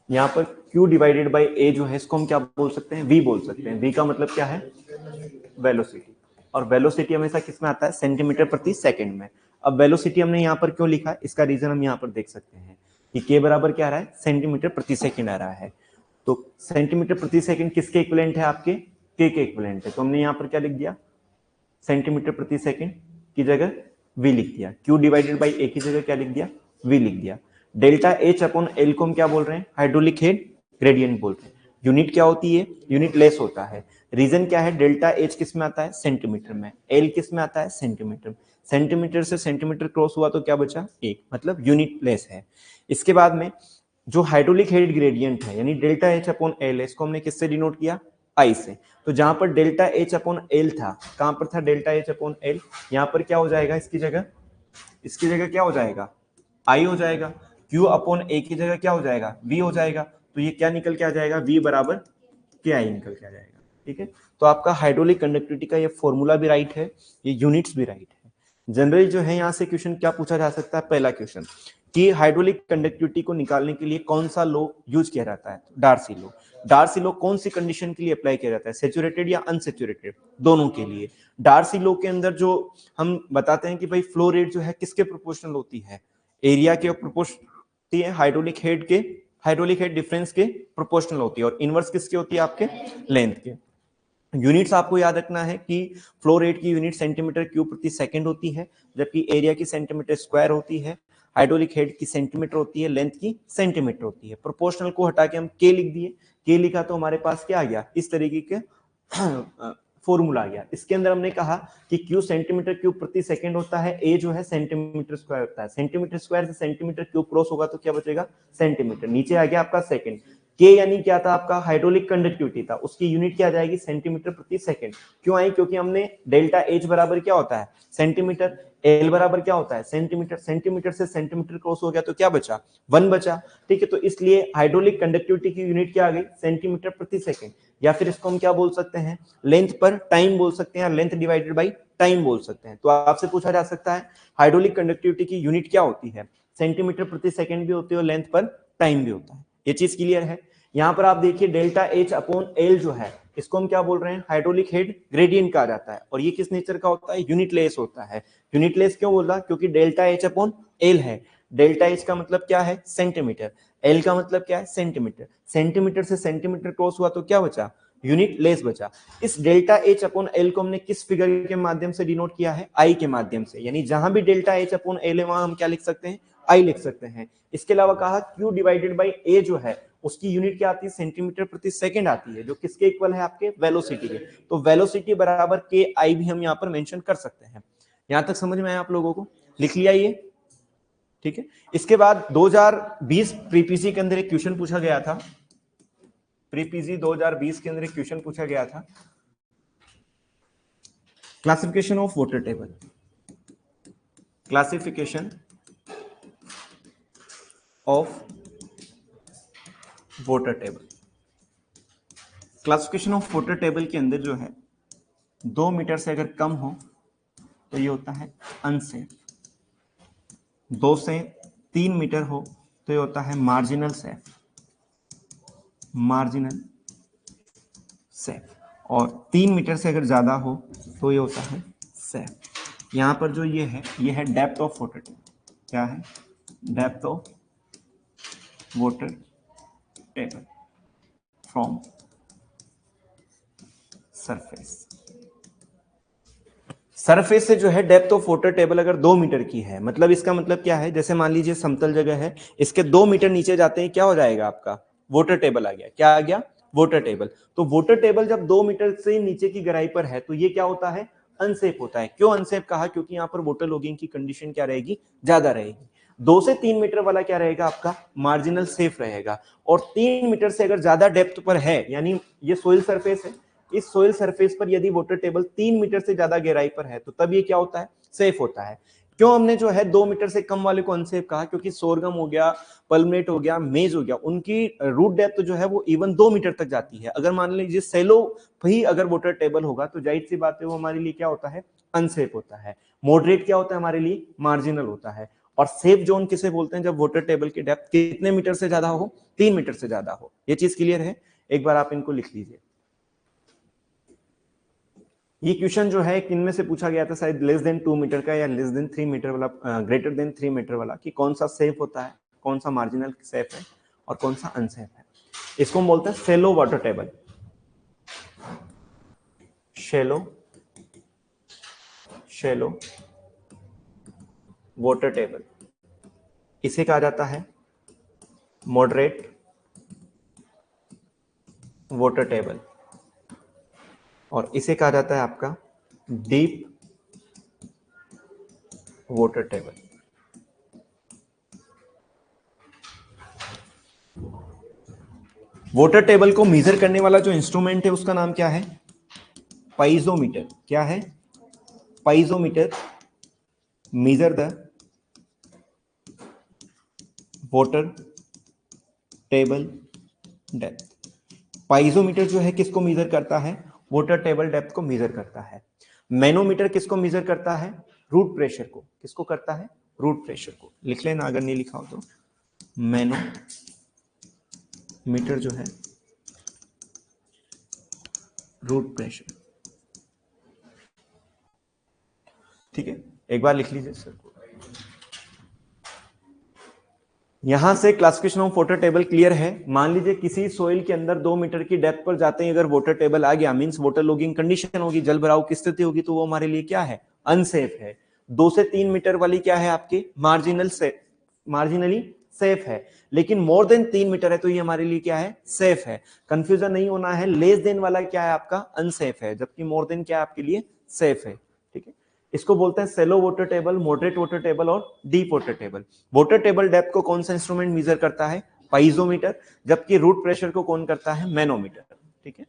S1: यहाँ पर Q डिवाइडेड बाई A जो है इसको हम क्या बोल सकते हैं, V बोल सकते हैं। V का मतलब क्या है, वेलोसिटी, और वेलोसिटी हमेशा किस में आता है, सेंटीमीटर प्रति सेकंड में। अब वेलोसिटी हमने यहाँ पर क्यों लिखा है, इसका रीजन हम यहाँ पर देख सकते हैं कि K बराबर क्या आ रहा है, सेंटीमीटर प्रति सेकंड आ रहा है। तो सेंटीमीटर प्रति सेकंड किसके इक्विवेलेंट है, आपके K के इक्विवेलेंट है। तो हमने यहाँ पर क्या लिख दिया, सेंटीमीटर प्रति सेकंड की जगह V लिख दिया। Q डिवाइडेड बाई A की जगह क्या लिख दिया, V लिख दिया। डेल्टा H अपॉन L को हम क्या बोल रहे हैं, हाइड्रोलिक हेड ग्रेडियंट बोल रहे हैं। यूनिट क्या होती है, यूनिट लेस होता है। रीजन क्या है, डेल्टा H किस में आता है, सेंटीमीटर में, L किस में आता है, सेंटीमीटर। सेंटीमीटर से सेंटीमीटर क्रॉस हुआ तो क्या बचा, 1, मतलब यूनिट लेस है। इसके बाद में जो हाइड्रोलिक हेड ग्रेडियंट है यानी डेल्टा H अपॉन L, इसको हमने किससे डिनोट किया, I से। तो जहां पर डेल्टा H अपॉन L था, कहां पर था डेल्टा H अपॉन L, यहां पर क्या हो जाएगा, इसकी जगह क्या हो जाएगा, I हो जाएगा। Q अपॉन A की जगह क्या हो जाएगा, V हो जाएगा। तो ये क्या निकल के आ जाएगा, V बराबर के आई निकल के आ जाएगा। ठीक है, तो आपका हाइड्रोलिक कंडक्टिविटी का ये फॉर्मूला भी राइट है, ये यूनिट्स भी राइट है। जनरली जो है यहाँ से क्वेश्चन क्या पूछा जा सकता है, पहला क्वेश्चन कि हाइड्रोलिक कंडक्टिविटी को निकालने के लिए कौन सा लॉ यूज किया जाता है, डार्सी लॉ। डार्सी लॉ कौन सी कंडीशन के लिए अप्लाई किया जाता है, सैचुरेटेड या अनसैचुरेटेड, दोनों के लिए। डार्सी लॉ के अंदर जो हम बताते हैं कि भाई फ्लो रेट जो है किसके प्रोपोर्शनल होती है, एरिया के प्रोपोर्शनल होती है, हाइड्रोलिक हेड डिफरेंस के प्रोपोर्शनल होती है, और इनवर्स किसके होती है, आपके लेंथ के। यूनिट्स आपको याद रखना है कि फ्लो रेट की यूनिट सेंटीमीटर क्यूब प्रति सेकंड होती है, जबकि एरिया की सेंटीमीटर स्क्वायर होती है, हाइड्रोलिक हेड की सेंटीमीटर होती है, लेंथ की सेंटीमीटर होती है। प्रोपोर्शनल को हटा के हम के लिख दिए, के लिखा तो हमारे पास क्या आ गया, इस तरीके के फॉर्मूला आ गया। इसके अंदर हमने कहा कि क्यू सेंटीमीटर क्यूब प्रति सेकंड होता है, ए जो है सेंटीमीटर स्क्वायर होता है, सेंटीमीटर स्क्वायर से सेंटीमीटर क्यूब क्रॉस होगा तो क्या बचेगा, सेंटीमीटर, नीचे आ गया आपका सेकंड। के यानी क्या था, आपका हाइड्रोलिक कंडक्टिविटी था, उसकी यूनिट क्या आ जाएगी, सेंटीमीटर प्रति सेकंड। क्यों आई, क्योंकि हमने डेल्टा एच बराबर क्या होता है, सेंटीमीटर, एल बराबर क्या होता है, सेंटीमीटर, सेंटीमीटर से सेंटीमीटर क्रॉस हो गया तो क्या बचा, 1 बचा। ठीक है, तो इसलिए हाइड्रोलिक कंडक्टिविटी की यूनिट क्या आ गई, सेंटीमीटर प्रति सेकंड, या फिर इसको हम क्या बोल सकते हैं, लेंथ पर टाइम बोल सकते हैं, लेंथ डिवाइडेड बाई टाइम बोल सकते हैं। तो आपसे पूछा जा सकता है हाइड्रोलिक कंडक्टिविटी की यूनिट क्या होती है, सेंटीमीटर प्रति सेकंड भी होती है और लेंथ पर टाइम भी होता है। ये चीज क्लियर है। यहां पर आप देखिए डेल्टा एच अपॉन एल जो है, इसको हम क्या बोल रहे हैं, हाइड्रोलिक हेड ग्रेडियंट कहा जाता है, और ये किस नेचर का होता है, यूनिटलेस होता है। यूनिटलेस क्यों बोल रहा, क्योंकि डेल्टा एच अपॉन एल है। डेल्टा एच का मतलब क्या है, सेंटीमीटर, एल का मतलब क्या है, सेंटीमीटर, सेंटीमीटर से सेंटीमीटर क्रॉस हुआ तो क्या बचा, यूनिट लेस बचा। इस डेल्टा एच अपॉन एल को हमने किस फिगर के माध्यम से डिनोट किया है, आई के माध्यम से, यानी जहां भी डेल्टा एच अपॉन एल है वहां हम क्या लिख सकते हैं, आई लिख सकते हैं। इसके अलावा कहा क्यू डिवाइडेड बाई ए जो है उसकी यूनिट क्या आती है, सेंटीमीटर प्रति सेकंड आती है, जो किसके इक्वल है, आपके वेलोसिटी के। तो वेलोसिटी बराबर के आई भी हम यहाँ पर मेंशन कर सकते हैं। यहां तक समझ में आया आप लोगों को, लिख लिया ये, ठीक है। इसके बाद 2020 प्रीपीसी के अंदर एक क्वेश्चन पूछा गया था, प्रीपीसी 2020 के अंदर एक क्वेश्चन पूछा गया था, classification of water table, classification of water table. Classification of water table के अंदर जो है 2 मीटर से अगर कम हो तो ये होता है अनसेफ, 2 से 3 मीटर हो तो ये होता है मार्जिनल सेफ, मार्जिनल सेफ, और 3 मीटर से अगर ज्यादा हो तो ये होता है सेफ। यहां पर जो ये है डेप्थ ऑफ वाटर टेबल, क्या है, depth of water table from surface. Surface से जो है डेप्थ ऑफ वाटर टेबल अगर 2 मीटर की है, मतलब इसका मतलब क्या है, जैसे मान लीजिए समतल जगह है, इसके 2 मीटर नीचे जाते हैं क्या हो जाएगा, आपका वाटर टेबल आ गया, क्या आ गया, वाटर टेबल। तो वाटर टेबल जब 2 मीटर से नीचे की गहराई पर है तो ये क्या होता है, अनसेफ होता है। क्यों अनसेफ कहा, क्योंकि यहाँ पर वाटर लॉगिंग की कंडीशन क्या रहेगी, ज्यादा रहेगी। 2 से 3 मीटर वाला क्या रहेगा, आपका मार्जिनल सेफ रहेगा। और 3 मीटर से अगर ज्यादा डेप्थ पर है, यानी ये सोइल सरफेस है, इस सोइल सरफेस पर यदि वाटर टेबल 3 मीटर से ज्यादा गहराई पर है तो तब ये क्या होता है, सेफ होता है। क्यों हमने जो है 2 मीटर से कम वाले को अनसेफ कहा, क्योंकि सोरगम हो गया, पल्मनेट हो गया, मेज हो गया, उनकी रूट डेप्थ जो है वो इवन 2 मीटर तक जाती है। अगर मान लीजिए सेलो भी अगर वाटर टेबल होगा तो जाहिर सी बात है वो हमारे लिए क्या होता है, अनसेफ होता है। मॉडरेट क्या होता है हमारे लिए, मार्जिनल होता है। और सेफ जोन किसे बोलते हैं, जब वाटर टेबल की डेप्थ कितने मीटर से ज्यादा हो, 3 मीटर से ज्यादा हो। ये चीज क्लियर है, एक बार आप इनको लिख लीजिए। ये क्वेश्चन जो है इनमें से पूछा गया था शायद लेस देन 2 मीटर का या लेस देन 3 मीटर वाला, ग्रेटर देन 3 मीटर वाला, कि कौन सा सेफ होता है, कौन सा मार्जिनल सेफ है और कौन सा अनसेफ है। इसको हम बोलते हैं shallow water table, shallow shallow water table. इसे कहा जाता है मॉडरेट वाटर टेबल, और इसे कहा जाता है आपका deep water table. Water table को मेजर करने वाला जो इंस्ट्रूमेंट है उसका नाम क्या है, पाइजोमीटर। क्या है, piezometer measure the water table depth. Piezometer जो है किसको मेजर करता है? वाटर टेबल डेप्थ को मेजर करता है। मैनोमीटर किसको मेजर करता है? रूट प्रेशर को। किसको करता है? रूट प्रेशर को। लिख लेना अगर नहीं लिखा हो तो। मैनोमीटर जो है रूट प्रेशर। ठीक है, एक बार लिख लीजिए सर। यहां से classification of water table clear है। मान लीजिए किसी सोइल के अंदर 2 मीटर की डेप्थ पर जाते ही अगर वाटर टेबल आ गया, मींस वाटर लॉगिंग कंडीशन होगी, जल भराव की स्थिति होगी, तो वो हमारे लिए क्या है? अनसेफ है। 2 से 3 मीटर वाली क्या है आपकी? मार्जिनली सेफ है। लेकिन मोर देन 3 मीटर है तो ये हमारे लिए क्या है? सेफ है। कंफ्यूजन नहीं होना है, लेस देन वाला क्या है आपका? अनसेफ है, जबकि मोर देन क्या है आपके लिए? सेफ है। ठीक है, इसको बोलते हैं shallow water table, moderate water table और deep water table. Water table depth को कौन सा इंस्ट्रूमेंट मेजर करता है? पाइजोमीटर। जबकि रूट प्रेशर को कौन करता है? मैनोमीटर। ठीक है,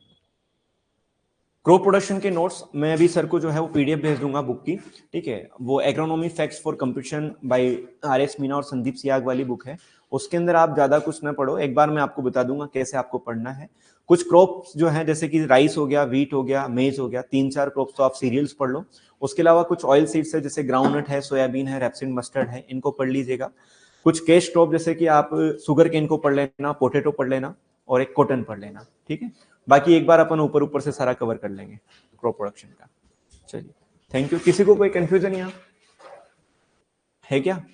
S1: क्रॉप प्रोडक्शन के नोट्स मैं अभी सर को जो है वो पीडीएफ भेज दूंगा बुक की। ठीक है, वो agronomy facts for competition by R. S Meena Sandeep Siyag वाली बुक है। उसके अंदर आप ज्यादा कुछ ना पढ़ो, एक बार मैं आपको बता दूंगा कैसे आपको पढ़ना है। कुछ क्रॉप्स जो है जैसे कि राइस हो गया, व्हीट हो गया, मेज हो गया, 3-4 क्रॉप्स तो आप सीरियल्स पढ़ लो। उसके अलावा कुछ ऑयल सीड्स है जैसे ग्राउंडनट है, सोयाबीन है, रेपसीड मस्टर्ड है, इनको पढ़ लीजिएगा। कुछ कैश क्रॉप जैसे कि आप शुगर केन को पढ़ लेना, पोटैटो पढ़ लेना और एक कॉटन पढ़ लेना। ठीक है, बाकी एक बार अपन ऊपर ऊपर से सारा कवर कर लेंगे क्रॉप प्रोडक्शन का। चलिए, थैंक यू। किसी को कोई कंफ्यूजन यहाँ है क्या?